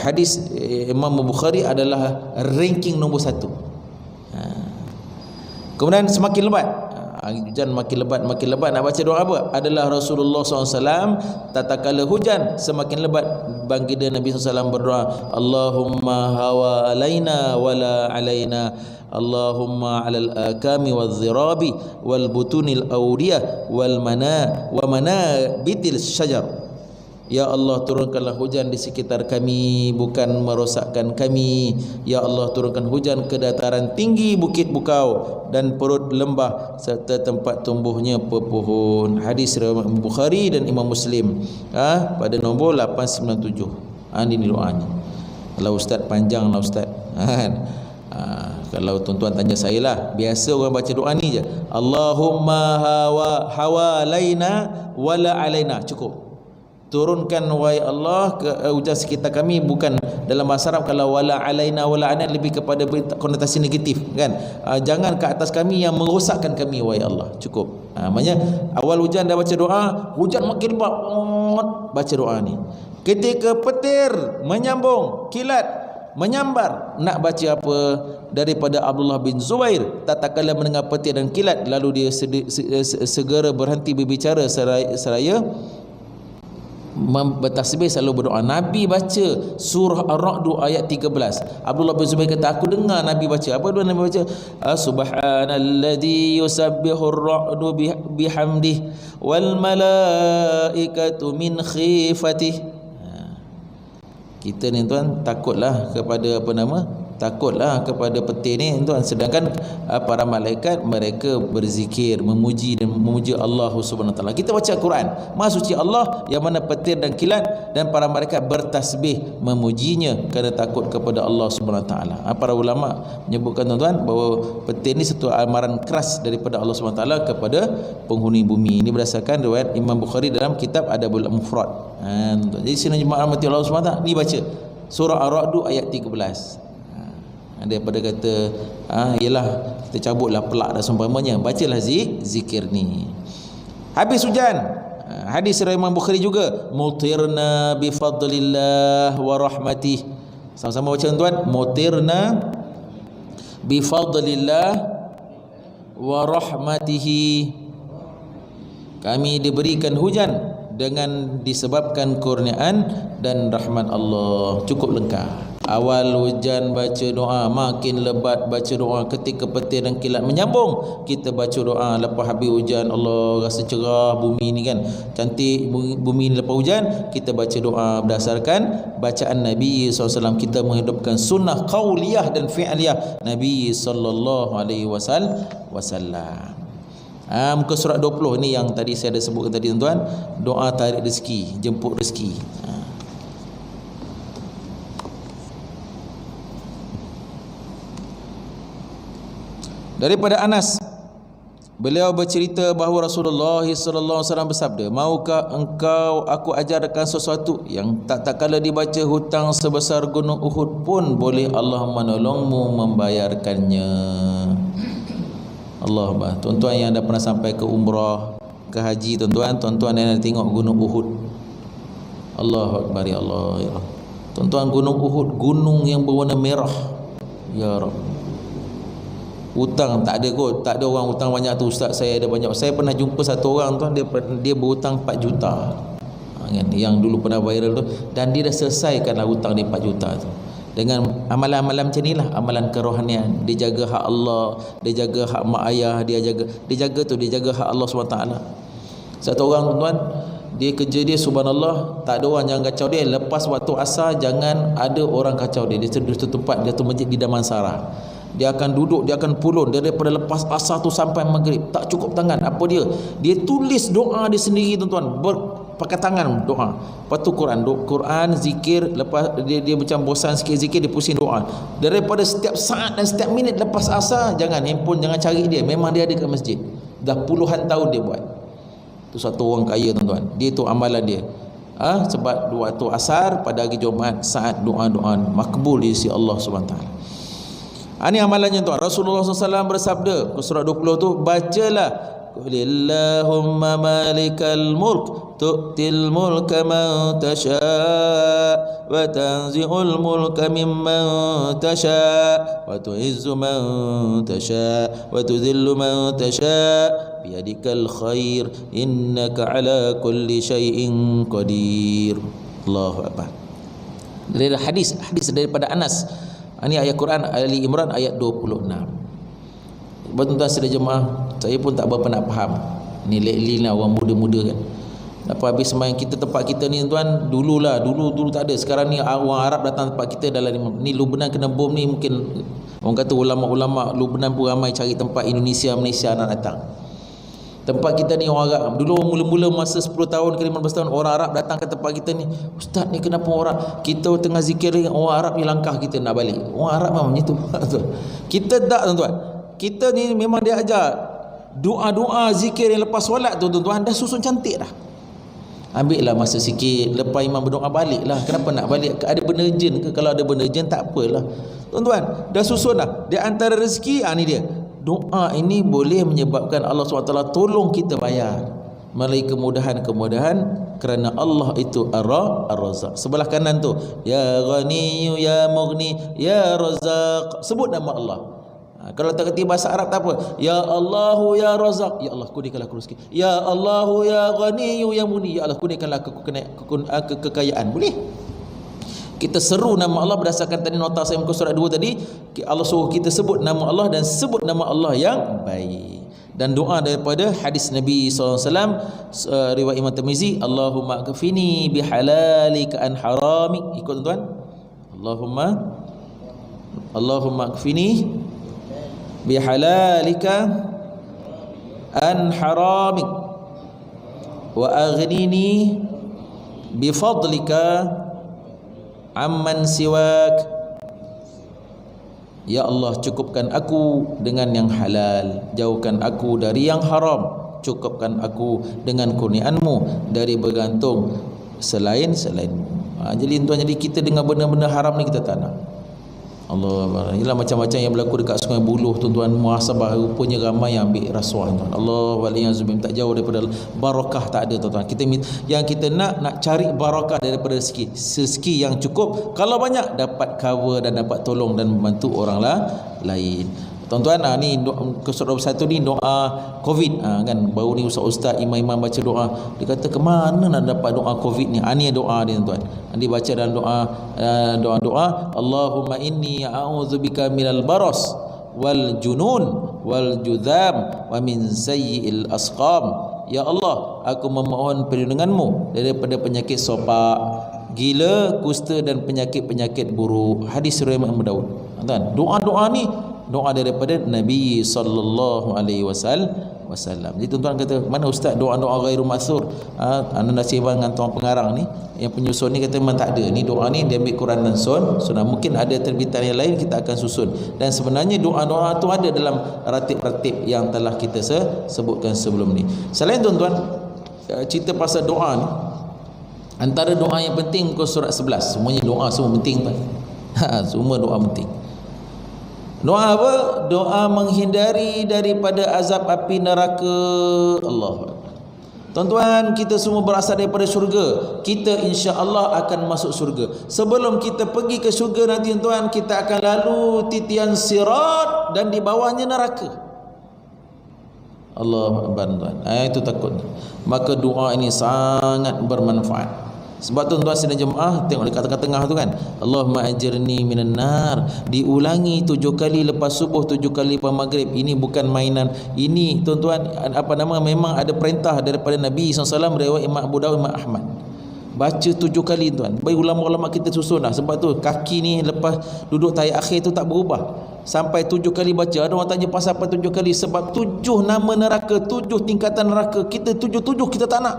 hadis Imam Bukhari adalah ranking nombor 1. Kemudian semakin lebat Hujan makin lebat nak baca doa apa? Adalah Rasulullah SAW tatkala hujan semakin lebat, baginda Nabi SAW berdoa, Allahumma hawa alaina wala alaina, Allahumma alal akami wal-zirabi wal butunil awdiyah wal manabitil syajar. Ya Allah, turunkanlah hujan di sekitar kami, bukan merosakkan kami. Ya Allah, turunkan hujan ke dataran tinggi bukit bukau dan perut lembah serta tempat tumbuhnya pepohon. Hadis riwayat Bukhari dan Imam Muslim, pada nombor 897. Ini doanya. Kalau ustaz panjang lah ustaz. Kalau tuan-tuan tanya saya lah, biasa orang baca doa ni je. Allahumma hawa alaina wala alaina, cukup. Turunkan wahai Allah ke hujan sekitar kami, bukan dalam bahasa Arab kalau wala alaina wala alaina lebih kepada konotasi negatif kan. Jangan ke atas kami yang merosakkan kami wahai Allah, cukup. Maknanya awal hujan dah baca doa, hujan makin lebat, baca doa ni. Ketika petir menyambung, kilat menyambar, nak baca apa? Daripada Abdullah bin Zubair, tatkala mendengar petir dan kilat, lalu dia segera berhenti berbicara seraya bertasbih, selalu berdoa. Nabi baca surah Ar-Ra'd ayat 13. Abdullah bin Zubair kata, aku dengar Nabi baca. Apa doa Nabi baca? Subhanalladzi yusabbihu ar-ra'du bihamdih wal malaikatu min khifatih. Kita ni tuan takutlah kepada takutlah kepada petir ni tuan, sedangkan para malaikat mereka berzikir, memuji Allah Subhanahu Wa Taala. Kita baca Al-Quran, Maha suci Allah yang mana petir dan kilat, dan para malaikat bertasbih memujinya kerana takut kepada Allah Subhanahu Wa Taala. Para ulama menyebutkan tuan-tuan bahawa petir ni satu amaran keras daripada Allah Subhanahu Wa Taala kepada penghuni bumi. Ini berdasarkan riwayat Imam Bukhari dalam kitab Adabul Mufrad. Jadi sini jemaah rahmati Allah Subhanahu Wa Taala, ni baca surah Ar-Ra'd ayat 13. Daripada kata ialah kita cabutlah pelak dan seumpamanya, bacalah zikir ni. Habis hujan, hadis riwayat Imam Bukhari juga, mutirna bi fadlillah wa rahmatih. Sama-sama baca tuan, mutirna bi fadlillah wa rahmatihi, kami diberikan hujan dengan disebabkan kurniaan dan rahmat Allah. Cukup lengkap. Awal hujan baca doa, makin lebat baca doa. Ketika petir dan kilat menyambung, kita baca doa. Lepas habis hujan, Allah rasa cerah bumi ni kan, cantik bumi ni lepas hujan, kita baca doa. Berdasarkan bacaan Nabi SAW, kita menghidupkan sunnah qauliyah dan fi'liyah Nabi SAW. Muka surat 20 ni yang tadi saya ada sebutkan tadi tuan-tuan, doa tarik rezeki, jemput rezeki. Daripada Anas, beliau bercerita bahawa Rasulullah SAW bersabda, maukah engkau aku ajarkan sesuatu yang tak kala dibaca hutang sebesar gunung Uhud pun boleh Allah menolongmu membayarkannya. Allah, tuan-tuan yang dah pernah sampai ke umrah, ke haji, tuan-tuan yang dah tengok gunung Uhud, Allahu Akbar, ya Allah, ya Allah. Tuan-tuan, gunung Uhud, gunung yang berwarna merah, ya Rabb. Hutang tak ada kot, tak ada orang hutang banyak tu ustaz, saya ada banyak. Saya pernah jumpa satu orang tuan, dia berhutang 4 juta yang dulu pernah viral tu, dan dia dah selesaikanlah hutang dia 4 juta tu dengan amalan-amalan macam ni lah, amalan kerohanian. Dia jaga hak Allah, dia jaga hak mak ayah, dia jaga hak Allah SWT. Satu orang tuan, dia kerja dia subhanallah, tak ada orang jangan kacau dia. Lepas waktu asar jangan ada orang kacau dia. Dia satu tempat, dia tu masjid di Damansara. Dia akan duduk, dia akan pulun daripada lepas asar tu sampai maghrib. Tak cukup tangan. Apa dia? Dia tulis doa dia sendiri tuan-tuan, pakai tangan doa. Lepas tu Quran, zikir. Lepas dia macam bosan sikit zikir, dia pusing doa. Daripada setiap saat dan setiap minit lepas asar, jangan handphone, jangan cari dia. Memang dia ada kat masjid. Dah puluhan tahun dia buat. Tu satu orang kaya tuan-tuan. Dia tu amalan dia. Sebab waktu asar pada hari Jumaat, saat doa-doa makbul di sisi Allah SWT. Ini amalannya tuan. Rasulullah SAW bersabda, surah 20 tu, bacalah, Qulillahumma malikal mulk tu'til mulka man tasha' wa tanzi'ul mulka mimman tasha' wa tu'izzu man tasha' wa tudhillu man tasha' biyadikal khair innaka ala kulli syai'in qadir. Allahu akbar. Dari hadis daripada Anas. Ini ayat Quran Ali Imran ayat 26. Tuan-tuan sedaya jemaah, saya pun tak berapa nak faham. Ni lately lah orang muda-muda kan. Lepas habis main kita tempat kita ni tuan, dulu tak ada. Sekarang ni orang Arab datang tempat kita dalam ni Lubnan kena bom ni, mungkin orang kata ulama-ulama Lubnan pun ramai cari tempat Indonesia, Malaysia nak datang. Tempat kita ni orang Arab. Dulu mula-mula masa 10 tahun ke 15 tahun orang Arab datang ke tempat kita ni. Ustaz ni kenapa orang kita tengah zikir orang Arab ni langkah kita nak balik. Orang Arab memang macam tu. Kita tak tuan-tuan. Kita ni memang dia ajar doa-doa zikir yang lepas solat tu tuan-tuan dah susun cantik dah. Ambil lah masa sikit, lepas imam berdoa balik lah. Kenapa nak balik? Ada benda urgent ke? Kalau ada benda urgent tak apalah. Tuan-tuan, dah susun dah. Di antara rezeki, ni dia. Doa ini boleh menyebabkan Allah SWT tolong kita bayar melalui kemudahan-kemudahan, kerana Allah itu Ar-Razzaq. Sebelah kanan tu, Ya Ghani, Ya Mughni, Ya Razzaq. Sebut nama Allah. Kalau tak kerti bahasa Arab tak apa. Ya Allahu Ya Razzaq. Ya Allah, kurniakanlah aku rezeki. Ya Allahu Ya Ghani, Ya Mughni. Ya Allah, kurniakanlah aku kekayaan. Boleh? Kita seru nama Allah berdasarkan tadi nota saya muka surat 2 tadi. Allah suruh kita sebut nama Allah dan sebut nama Allah yang baik. Dan doa daripada hadis Nabi SAW, riwayat Imam Tirmizi, Allahumma kafini bihalalika an haramik. Ikut tuan-tuan. Allahumma kafini bihalalika an haramik wa aghnini bifadlika amman siwak. Ya Allah, cukupkan aku dengan yang halal, jauhkan aku dari yang haram, cukupkan aku dengan kurniaanmu dari bergantung selain-selainmu. Jadi kita dengan benda-benda haram ni kita tak nak. Allah, inilah macam-macam yang berlaku dekat Sungai Buloh tuan-tuan, muhasabah, rupanya ramai yang ambil rasuah tuan. Allah waliyazubim, tak jauh daripada barakah, tak ada tuan-tuan. Yang kita nak cari barakah daripada rezeki yang cukup. Kalau banyak dapat cover dan dapat tolong dan membantu orang lain. Tuan-tuan, ni surat 21 ni doa Covid kan. Baru ni ustaz imam-imam baca doa. Dia kata ke mana nak dapat doa Covid ni? Ni doa dia tuan. Dia baca dalam doa Allahumma inni a'udzubika minal baras wal junun wal judham wa min sayyi'il asqam. Ya Allah, aku memohon perlindunganmu daripada penyakit sopak, gila, kusta dan penyakit-penyakit buruk. Hadis riwayat Abu Daud. Tuan, doa-doa ni doa daripada Nabi sallallahu alaihi wasallam. Jadi tuan-tuan kata, mana ustaz doa-doa ghairu mansur? Anda nasihat dengan tuan pengarang ni, yang penyusun ni kata memang tak ada. Ni doa ni dia ambil Quran dan Sunnah. Mungkin ada terbitan yang lain, kita akan susun. Dan sebenarnya doa-doa tu ada dalam ratib-ratib yang telah kita sebutkan sebelum ni. Selain tuan-tuan cerita pasal doa ni, antara doa yang penting muka surat 11. Semuanya doa semua penting tuan. Semua doa penting. Doa apa? Doa menghindari daripada azab api neraka. Allah. Tuan-tuan, kita semua berasal daripada syurga. Kita insya-Allah akan masuk syurga. Sebelum kita pergi ke syurga nanti tuan, kita akan lalu titian sirat dan di bawahnya neraka. Allah tuan. Itu takut. Maka doa ini sangat bermanfaat. Sebab tu tuan-tuan sedang jemaah, tengok dekat tengah-tengah tu kan, Allahumma ajirni minan nar, diulangi 7 kali lepas subuh, 7 kali lepas maghrib. Ini bukan mainan. Ini tuan-tuan memang ada perintah daripada Nabi SAW, riwayat Imam Abu Daud, Imam Ahmad. Baca 7 kali tuan. Baik ulama-ulama kita susun dah. Sebab tu kaki ni lepas duduk tahiyat akhir tu tak berubah sampai 7 kali baca. Ada orang tanya pasal apa 7 kali? Sebab 7 nama neraka, 7 tingkatan neraka. Kita 7 kita tak nak.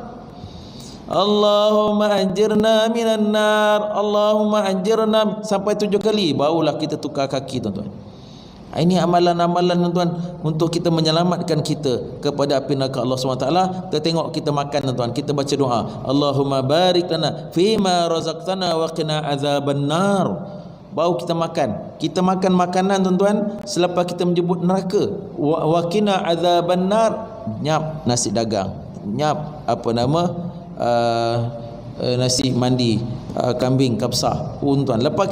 Allahumma anjirna minan nar, Allahumma anjirna, sampai 7 kali barulah kita tukar kaki tuan-tuan. Ini amalan-amalan tuan-tuan untuk kita menyelamatkan kita kepada api neraka Allah SWT. Kita tengok kita makan tuan-tuan, kita baca doa Allahumma barik lana fima razaqtana wa qina azaban nar. Baru kita makan. Kita makan makanan tuan-tuan selepas kita menyebut neraka. Wa qina azaban nar, nyap nasi dagang, nyap nasi mandi kambing kabsah tuan. Lepas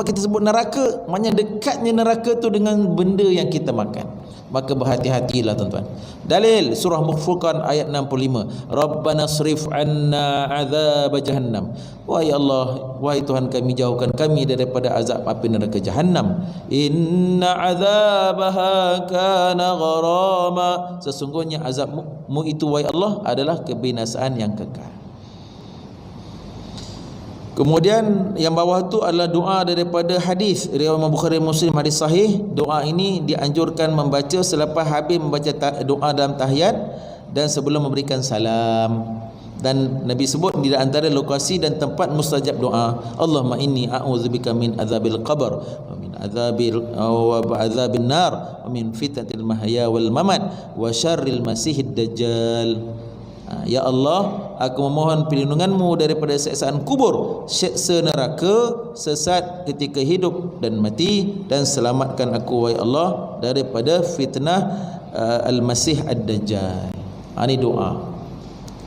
kita sebut neraka, maknanya dekatnya neraka tu dengan benda yang kita makan. Maka berhati-hatilah tuan-tuan. Dalil surah Furqan ayat 65. Rabbana srif anna azab jahannam. Wahai Allah, wahai Tuhan kami, jauhkan kami daripada azab api neraka Jahannam. Inna azabaha kana gharama. Sesungguhnya azabmu itu wahai Allah adalah kebinasaan yang kekal. Kemudian yang bawah tu adalah doa daripada hadis riwayat Imam Bukhari Muslim, hadis sahih. Doa ini dianjurkan membaca selepas habis membaca doa dalam tahiyat dan sebelum memberikan salam. Dan Nabi sebut di antara lokasi dan tempat mustajab doa, Allahumma inni a'udzubika min azabil qabr wa min azabin nar wa min fitnatil mahya wal mamat wa syarril masihid dajjal. Ya Allah, aku memohon perlindunganmu daripada siksaan kubur, siksa neraka, sesat ketika hidup dan mati, dan selamatkan aku wahai Allah daripada fitnah al-masih ad-dajjal. Ini doa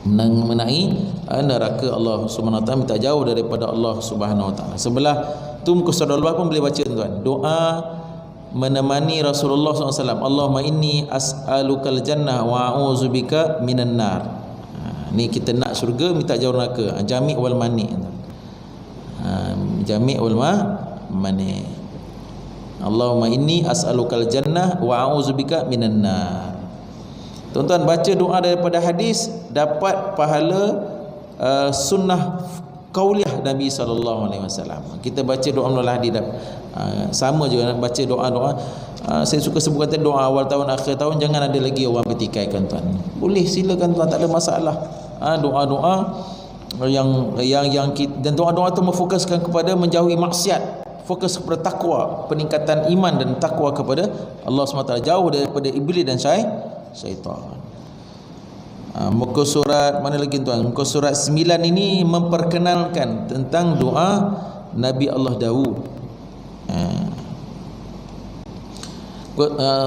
mengenai neraka Allah Subhanahu wa taala, minta jauh daripada Allah Subhanahu wa taala. Sebelah tu muka surat Al-Baqarah pun boleh baca tuan. Doa menemani Rasulullah SAW. Allahumma inni as'alukal jannah wa a'udzubika minan nar. Ni kita nak syurga, minta jauh neraka. Jami' wal mani. Jami' wal mani. Allahumma inni as'alukal jannah wa a'udzubika minan nar. Tuan-tuan, baca doa daripada hadis dapat pahala sunnah qauliyah Nabi SAW. Kita baca doa menolak hadis sama juga nak baca doa-doa. Saya suka sebut kata doa awal tahun akhir tahun, jangan ada lagi orang bertikaikan tuan. Boleh, silakan tuan, tak ada masalah. Doa-doa yang dan doa-doa itu memfokuskan kepada menjauhi maksiat, fokus kepada takwa, peningkatan iman dan takwa kepada Allah SWT, jauh daripada iblis dan syaitan. Muka surat mana lagi tuan? Muka surat 9 ini memperkenalkan tentang doa Nabi Allah Daud.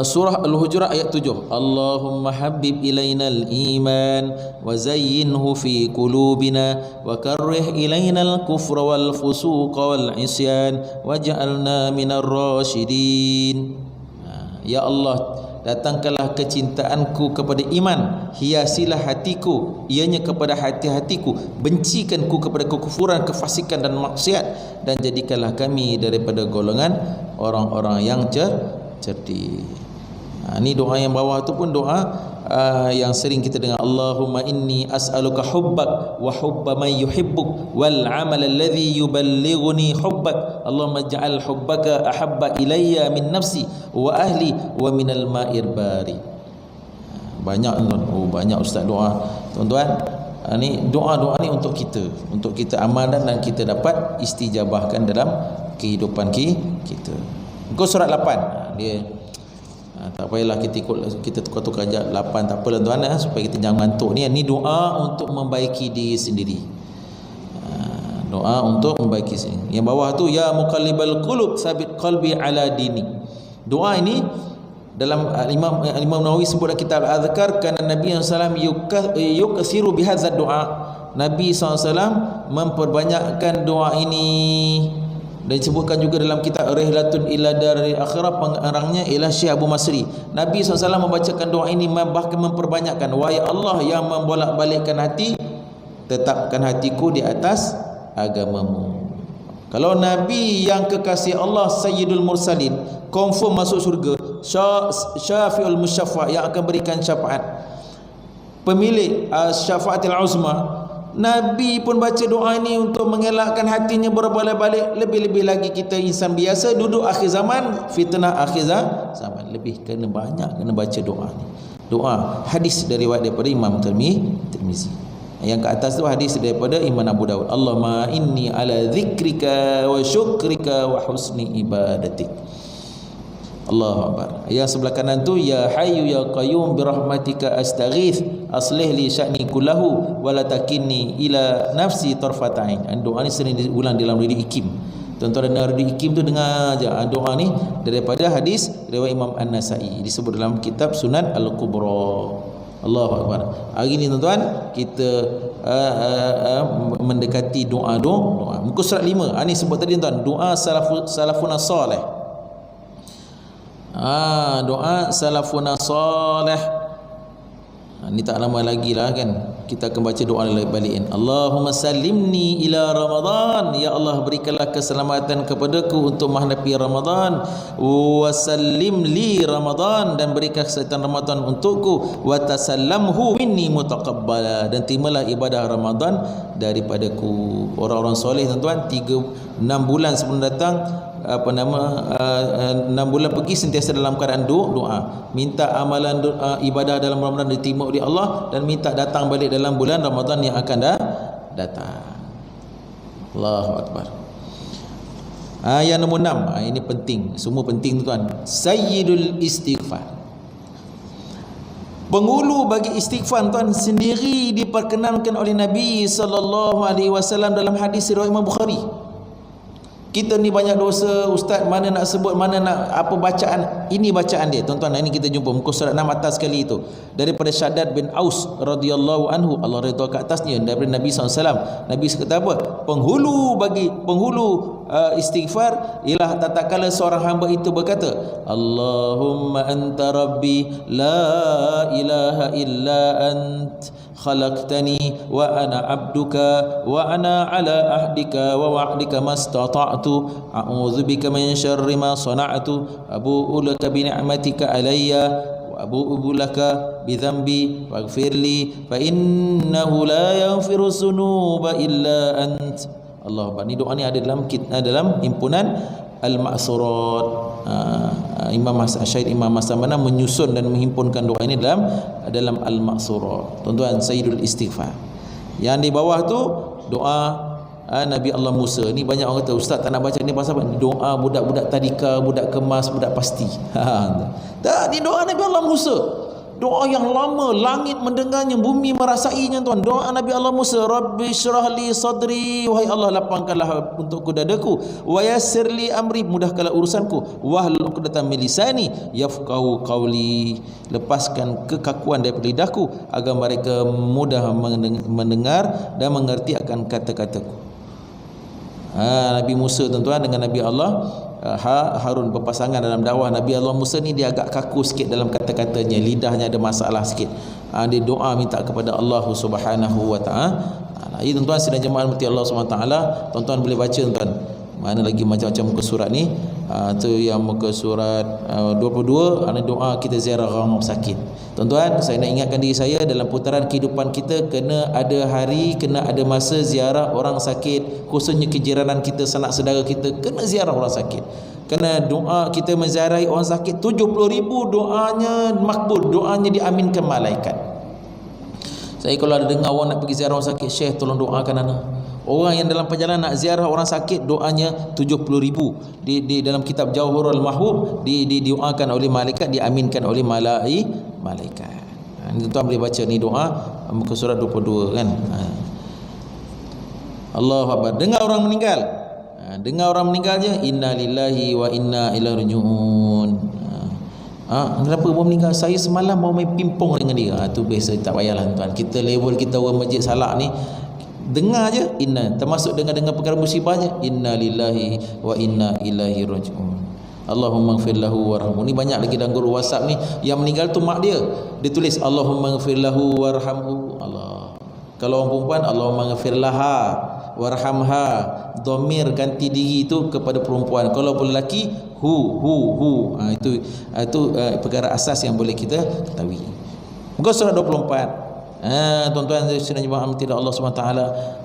Surah Al-Hujurat ayat 7. Allahumma habib ilainal iman wa zayyinhu fi qulubina wa karrih ilainal kufra wal fusuqa wal isyan waj'alna minar rasyidin. Ya Allah, datangkanlah kecintaanku kepada iman, hiasilah hatiku ianya kepada hati-hatiku, bencikanku kepada kekufuran, kefasikan dan maksiat, dan jadikanlah kami daripada golongan orang-orang yang cerdik. Ini doa yang bawah tu pun doa yang sering kita dengar. Allahumma inni as'aluka hubbak wa hubba man yuhibbuk wal amal alladhi yuballighuni hubbak. Allahumma ja'al hubbaka ahabba ilayya min nafsi wa ahli wa minal ma'ir bari. Banyak tuan. Banyak ustaz doa. Tuan-tuan, ni doa-doa ni untuk kita amalkan dan kita dapat istijabahkan dalam kehidupan kita. Muka surat 8 dia tak payahlah kita tukar-tukar aja 8, tak apalah tuan, supaya kita jangan ngantuk. Ni doa untuk membaiki diri sendiri. Doa untuk membaiki sendiri. Yang bawah tu, ya muqallibal qulub sabit qalbi ala dini. Doa ini dalam Imam Nawawi sebut dalam kitab Al-Adhkar, kerana Nabi SAW yuksiru bihadzal doa. Nabi SAW memperbanyakkan doa ini. Dan disebutkan juga dalam kitab Rihlatun ila Daril Akhirah, pengarangnya ialah Syekh Abu Masri. Nabi SAW membacakan doa ini, bahkan memperbanyakkan, wahai Allah yang membolak-balikkan hati, tetapkan hatiku di atas agamamu. Kalau Nabi yang kekasih Allah, Sayyidul Mursalin, confirm masuk surga, Syafi'ul Musyaffa, yang akan berikan syafaat, pemilik Syafaatil Uzma, Nabi pun baca doa ini untuk mengelakkan hatinya berbalik-balik. Lebih-lebih lagi kita insan biasa duduk akhir zaman, fitnah akhir zaman, lebih kena baca doa ni. Doa hadis daripada Imam Tirmizi. Yang ke atas tu hadis daripada Imam Abu Dawud. Allahumma inni ala zikrika wa syukrika wa husni ibadatik. Allahu Akbar. Yang sebelah kanan tu, ya hayyu ya qayyum bi rahmatika astaghith aslih li sya'ni kullahu wa la takinni ila nafsi tarfatain. Doa ni sering diulang dalam diri Ikim. Tuan-tuan dengar diri Ikim tu, dengar aja doa ni daripada hadis riwayat Imam An-Nasai, disebut dalam kitab Sunan Al-Kubra. Allahu Akbar. Hari ni tuan-tuan kita mendekati doa. Muka surat 5. Ni sebut tadi tuan, doa salafun salih. Doa salafun salih. Ni tak lama lagi lah kan kita akan baca doa balikin. Allahumma sallimni ila Ramadan, ya Allah berikanlah keselamatan kepadaku untuk menghadapi Ramadan, wa sallim li Ramadan, dan berikan keselamatan Ramadan untukku, wa tasallamhu minni mutaqabbala, dan terimalah ibadah Ramadan daripadaku. Orang-orang soleh tuan-tuan 6 bulan sebelum datang 6 bulan pergi sentiasa dalam keadaan doa, minta amalan ibadah dalam Ramadan diterima oleh Allah, dan minta datang balik dalam bulan Ramadan yang akan datang. Allahu Akbar. Yang nombor 6, ini penting, semua penting tuan. Sayyidul istighfar. Penghulu bagi istighfar tuan sendiri diperkenankan oleh Nabi SAW dalam hadis riwayat Imam Bukhari. Kita ni banyak dosa, ustaz, mana nak sebut, mana nak apa bacaan. Ini bacaan dia tuan-tuan. Ini kita jumpa muka surat 6 atas sekali itu, daripada Syaddad bin Aus radhiyallahu anhu, Allah redha ke atasnya, daripada Nabi SAW. Nabi kata apa? Penghulu istighfar ialah tatkala seorang hamba itu berkata, Allahumma anta rabbi la ilaha illa ant khalaqtani wa ana abduka wa ana ala ahdika wa wa'dika mastata'tu a'udzubika min syarri ma sana'tu abu'u laka bi ni'matika alayya wa abu'u laka bi dhanbi faghfirli fa innahu la yaghfiru dzunuba illa ant. Allah, ni doa ni ada dalam himpunan Al-Ma'surat. Imam Syahid Imam Mas-Samana menyusun dan menghimpunkan doa ini dalam Al-Ma'surat. Tuan-tuan, Sayyidul Istighfar. Yang di bawah tu doa Nabi Allah Musa. Ni banyak orang kata, ustaz tak nak baca ni pasal apa? Doa budak-budak tadika, budak kemas, budak pasti. Tak, ni doa Nabi Allah Musa. Doa yang lama, langit mendengarnya, bumi merasainya tuan. Doa Nabi Allah Musa, Rabbi syrah li sadri, wahai Allah lapangkanlah untukku dadaku, wa yassir li amri, mudahkanlah urusanku, wahlul 'uqdatam min lisani yafqahu qawli, lepaskan kekakuan daripada lidahku agar mereka mudah mendengar dan mengerti akan kata-kataku. Nabi Musa tuan-tuan dengan Nabi Allah Harun berpasangan dalam dakwah. Nabi Allah Musa ni dia agak kaku sikit dalam kata-katanya, lidahnya ada masalah sikit. Dia doa minta kepada Allah Subhanahu wa taala. Ini tuan-tuan sidang jemaah mati Allah Subhanahu wa taala, tuan-tuan boleh baca tuan. Mana lagi macam-macam muka surat ni. Tu yang muka surat 22, ada doa kita ziarah orang sakit. Tuan-tuan, saya nak ingatkan diri saya, dalam putaran kehidupan kita kena ada hari, kena ada masa ziarah orang sakit, khususnya kejiranan kita, sanak saudara kita, kena ziarah orang sakit. Kena doa kita menziarahi orang sakit 70,000 doanya makbul, doanya diaminkan malaikat. Saya kalau ada dengar orang nak pergi ziarah orang sakit, Syekh tolong doakan ana. Orang yang dalam perjalanan nak ziarah orang sakit, doanya 70,000 di dalam kitab Jauharul Mahbub, didoakan oleh malaikat, diaminkan oleh malaikat. Tuan-tuan boleh baca ni doa muka surat 22 kan. Allahu Akbar. Dengar orang meninggal. Dengar orang meninggalnya, inna lillahi wa inna ilaihi raji'un. Kenapa baru meninggal? Saya semalam baru main pimpong dengan dia. Tu biasa, tak payahlah tuan. Kita level kita orang masjid Salak ni, dengar je inna, termasuk dengar perkara musibahnya, inna lillahi wa inna ilaihi raji'un. Allahumma ighfir lahu warhamhu. Ni banyak lagi dalam guru WhatsApp ni, yang meninggal tu mak dia, dia tulis Allahumma ighfir lahu warhamhu. Allah. Kalau orang perempuan, Allahumma ighfir laha warhamha, dhamir ganti diri itu kepada perempuan. Kalau lelaki, hu. Itu perkara asas yang boleh kita ketahui. Muka surat 24. Tuan-tuan sedang jemaah mati Allah SWT.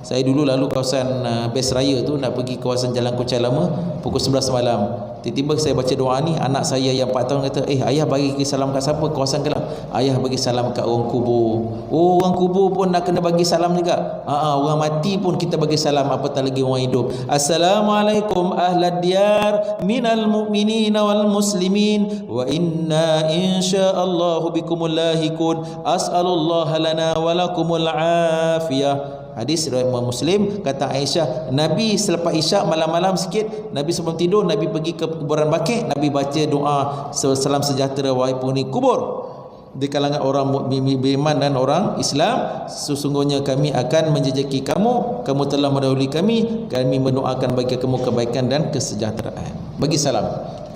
Saya dulu lalu kawasan Best Raya tu, nak pergi kawasan Jalan Kuchai Lama pukul 11 malam. Tiba-tiba saya baca doa ni, anak saya yang 4 tahun kata, ayah bagi salam kat siapa? Kawasan gelap. Ayah bagi salam kat orang kubur. Oh, orang kubur pun nak kena bagi salam juga. Orang mati pun kita bagi salam, apatah lagi orang hidup. Assalamualaikum ahlad diyar minal mu'minin wal muslimin wa inna insyaallahu bikumul lahikun. As'alullah lana walakumul afiyah. Hadis riwayat Muslim. Kata Aisyah, Nabi selepas Isyak malam-malam sikit, Nabi sebelum tidur, Nabi pergi ke kuburan Baqi', Nabi baca doa salam sejahtera wahai penghuni kubur. di kalangan orang beriman dan orang Islam, sesungguhnya kami akan menjejaki kamu, kamu telah mendahului kami mendoakan bagi kamu kebaikan dan kesejahteraan. Bagi salam.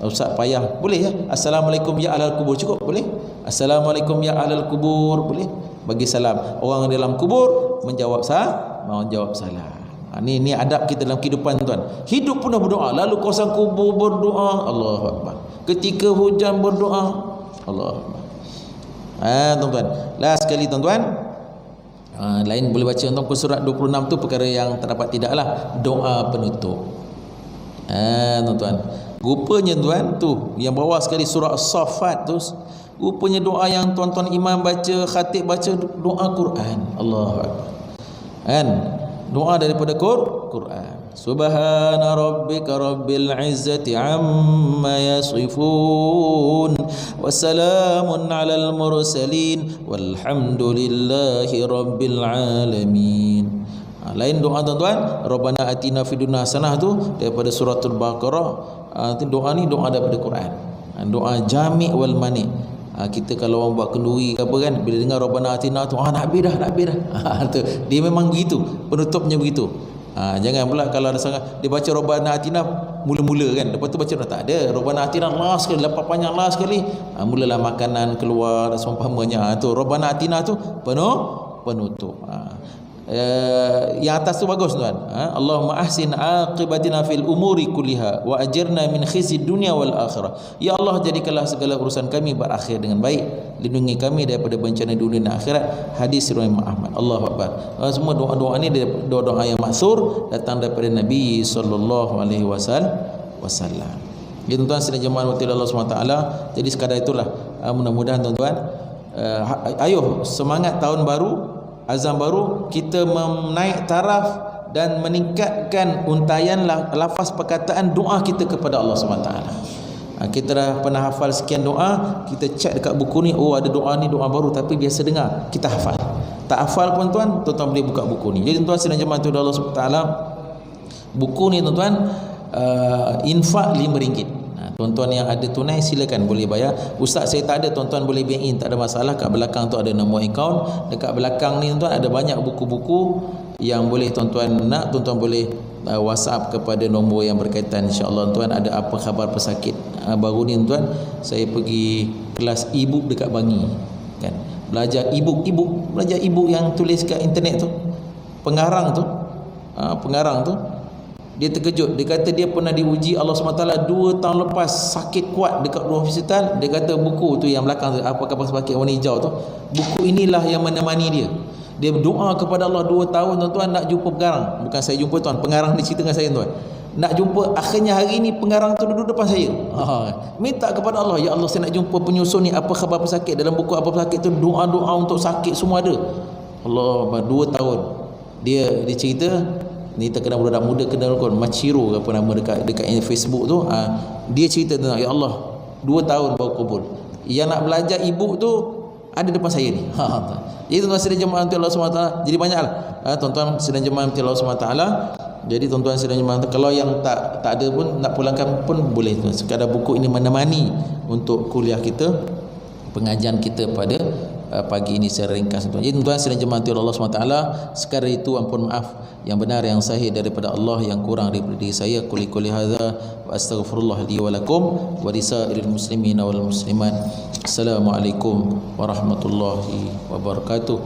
Ustaz payah, boleh ya? Assalamualaikum ya ahlal kubur, cukup boleh? Assalamualaikum ya ahlal kubur, boleh? Bagi salam. Orang dalam kubur menjawab salam. Ini adab kita dalam kehidupan, tuan. Hidup penuh berdoa, lalu kawasan kubur berdoa, Allahu Akbar. Ketika hujan berdoa, Allahu Akbar. Tuan-tuan, last sekali tuan-tuan, lain boleh baca untuk surat 26 tu perkara yang terdapat tidaklah doa penutup. Tuan-tuan, rupanya tuan tu yang bawah sekali surah As-Saffat tu, rupanya doa yang tuan-tuan imam baca, khatib baca, doa Quran. Allahu Akbar. Doa daripada Quran. Subhana rabbika rabbil izzati amma yasifun wa salamun alal mursalin walhamdulillahi rabbil alamin. Lain doa tuan-tuan, Rabbana atina fid dunya hasanah tu daripada suratul Baqarah. Doa ni doa daripada Quran. Doa jami' wal mani'. Kita kalau orang buat kenduri ke apa kan, bila dengar Rabbana atina tu, nak habis dah. Tu dia memang begitu, penutupnya begitu. Jangan pula kalau ada sangat dia baca Rabbana atina mula-mula kan, lepas tu baca dah tak ada Rabbana atina last sekali, lepas panjang last sekali, mulalah makanan keluar dan seumpamanya. Tu Rabbana atina tu penutup. Yang atas tu bagus tuan. Allahumma ahsin aqibatina fil umuri kulliha wa ajirna min khizi dunya wal akhirah. Ya Allah, jadikanlah segala urusan kami berakhir dengan baik, lindungi kami daripada bencana dunia dan akhirat. Hadis riwayat Imam Ahmad. Allahu Akbar. Semua doa-doa ni doa-doa yang maksur datang daripada Nabi sallallahu alaihi wasallam. Ya tuan-tuan sedang jemaah Allah SWT. Jadi sekadar itulah, mudah-mudahan tuan-tuan, ayo semangat tahun baru, azam baru, kita menaik taraf dan meningkatkan untayan lafaz perkataan doa kita kepada Allah SWT. Kita dah pernah hafal sekian doa, kita cek dekat buku ni, ada doa ni doa baru, tapi biasa dengar, kita hafal. Tak hafal pun tuan-tuan boleh buka buku ni. Jadi tuan-tuan sedang jemaah Allah SWT, buku ni tuan-tuan, infak RM5. Tuan-tuan yang ada tunai silakan boleh bayar. Ustaz saya tak ada, tuan-tuan boleh bank in, tak ada masalah. Kat belakang tu ada nombor akaun. Dekat belakang ni tuan-tuan ada banyak buku-buku yang boleh tuan-tuan nak, tuan-tuan boleh WhatsApp kepada nombor yang berkaitan. InsyaAllah tuan ada apa khabar pesakit. Baru ni tuan saya pergi kelas e-book dekat Bangi kan. Belajar e-book yang tulis kat internet tu. Pengarang tu dia terkejut. Dia kata dia pernah diuji Allah SWT 2 tahun lepas, sakit kuat dekat ruang hospital. Dia kata buku tu yang belakang tu, apa kapal sepakit warna hijau tu, buku inilah yang menemani dia. Dia berdoa kepada Allah 2 tahun tuan-tuan nak jumpa pengarang. Bukan saya jumpa tuan, pengarang ni cerita dengan saya tuan. Nak jumpa, akhirnya hari ni pengarang tu duduk depan saya. Minta kepada Allah, ya Allah saya nak jumpa penyusun ni, apa khabar pesakit. Dalam buku apa pesakit tu doa-doa untuk sakit semua ada. Allah, 2 tahun. Dia cerita ni, terkenal budak muda kenal kon Machiro apa nama dekat Facebook tu. Dia cerita tentang, ya Allah 2 tahun baru kabul. Yang nak belajar e-book tu ada depan saya ni. Jadi tuan-tuan sedang jemaah Allah SWT, jadi banyaklah tuan-tuan sedang jemaah Allah SWT. Jadi tuan-tuan sedang jemaah, kalau yang tak ada pun nak pulangkan pun boleh tuan. Sekadar buku ini menemani untuk kuliah kita, pengajian kita pada pagi ini secara ringkas. Jadi tuan-tuan sedang jemaah Allah SWT, sekadar itu ampun maaf yang benar yang sahih daripada Allah, yang kurang daripada diri saya. Quli hadza wa astaghfirullah li wa lakum wa lisairil muslimin wal muslimat. Assalamualaikum warahmatullahi wabarakatuh.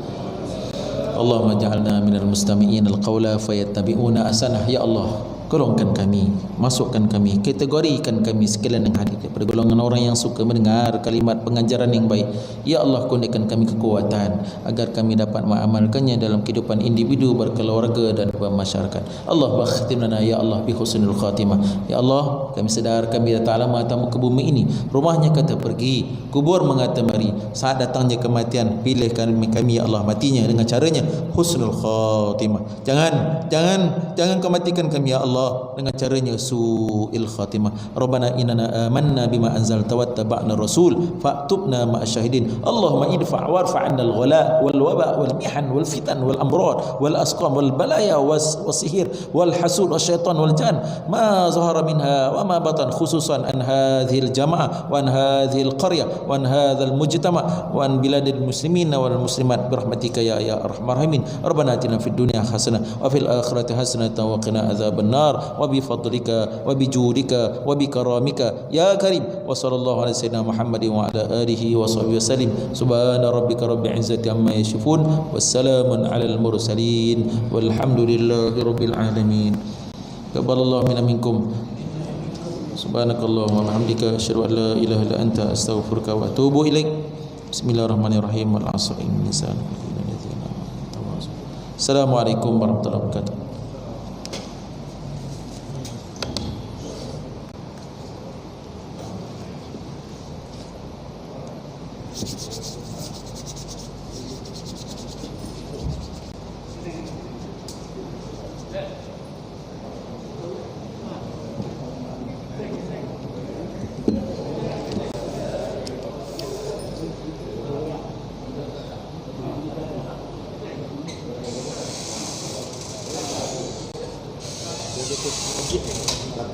Allahumma ja'alna minal mustami'in al-qawla fayattabi'una ahsanah. Ya Allah, golongkan kami, masukkan kami, kategorikan kami sekalian yang hadir daripada golongan orang yang suka mendengar kalimat pengajaran yang baik. Ya Allah, kurniakan kami kekuatan agar kami dapat mengamalkannya dalam kehidupan individu, berkeluarga dan bermasyarakat. Allah bakhtim lana ya Allah bi husnul khatimah. Ya Allah, kami sedar kami datang lama tamu ke bumi ini, rumahnya kata pergi, kubur mengata mari. Saat datangnya kematian, pilih kami ya Allah matinya dengan caranya husnul khatimah. Jangan kau matikan kami ya Allah Allah dengan caranya su'il khatimah. Rabbana innana amanna bima anzalta wattaba'na rasul faktubna ma'asyahidin. Allahumma idfa' warfa' 'anna al-ghala wal waba wal mihan wal fitan wal amrad wal asqam wal balaya was sihir wal hasud wasyaitan wal jan ma zahara minha wa ma batan, khususan an hadhil jama'ah wa an hadhil qaryah wa an hadzal mujtama' wa an biladil muslimin wal muslimat birahmatika ya arhamar rahimin. Rabbana atina fid dunya hasanah wa fil akhirati hasanah wa qina adzaban nar wa bi fadlika wa bi judika wa bi karamika ya karim. Wa sallallahu ala sayyidina Muhammadin wa ala alihi wa sahbihi wasallim. Subhana rabbika rabbil izzati amma yasifun wassalamun alal mursalin walhamdulillahi rabbil alamin. Taqabbalallahu minna minkum. Subhanakallahumma wa bihamdika asyhadu an la ilaha illa anta astaghfiruka wa atubu ilaik. Bismillahirrahmanirrahim. Wal 'asri innal insana lafi khusr. Assalamualaikum warahmatullahi wabarakatuh. Gitu.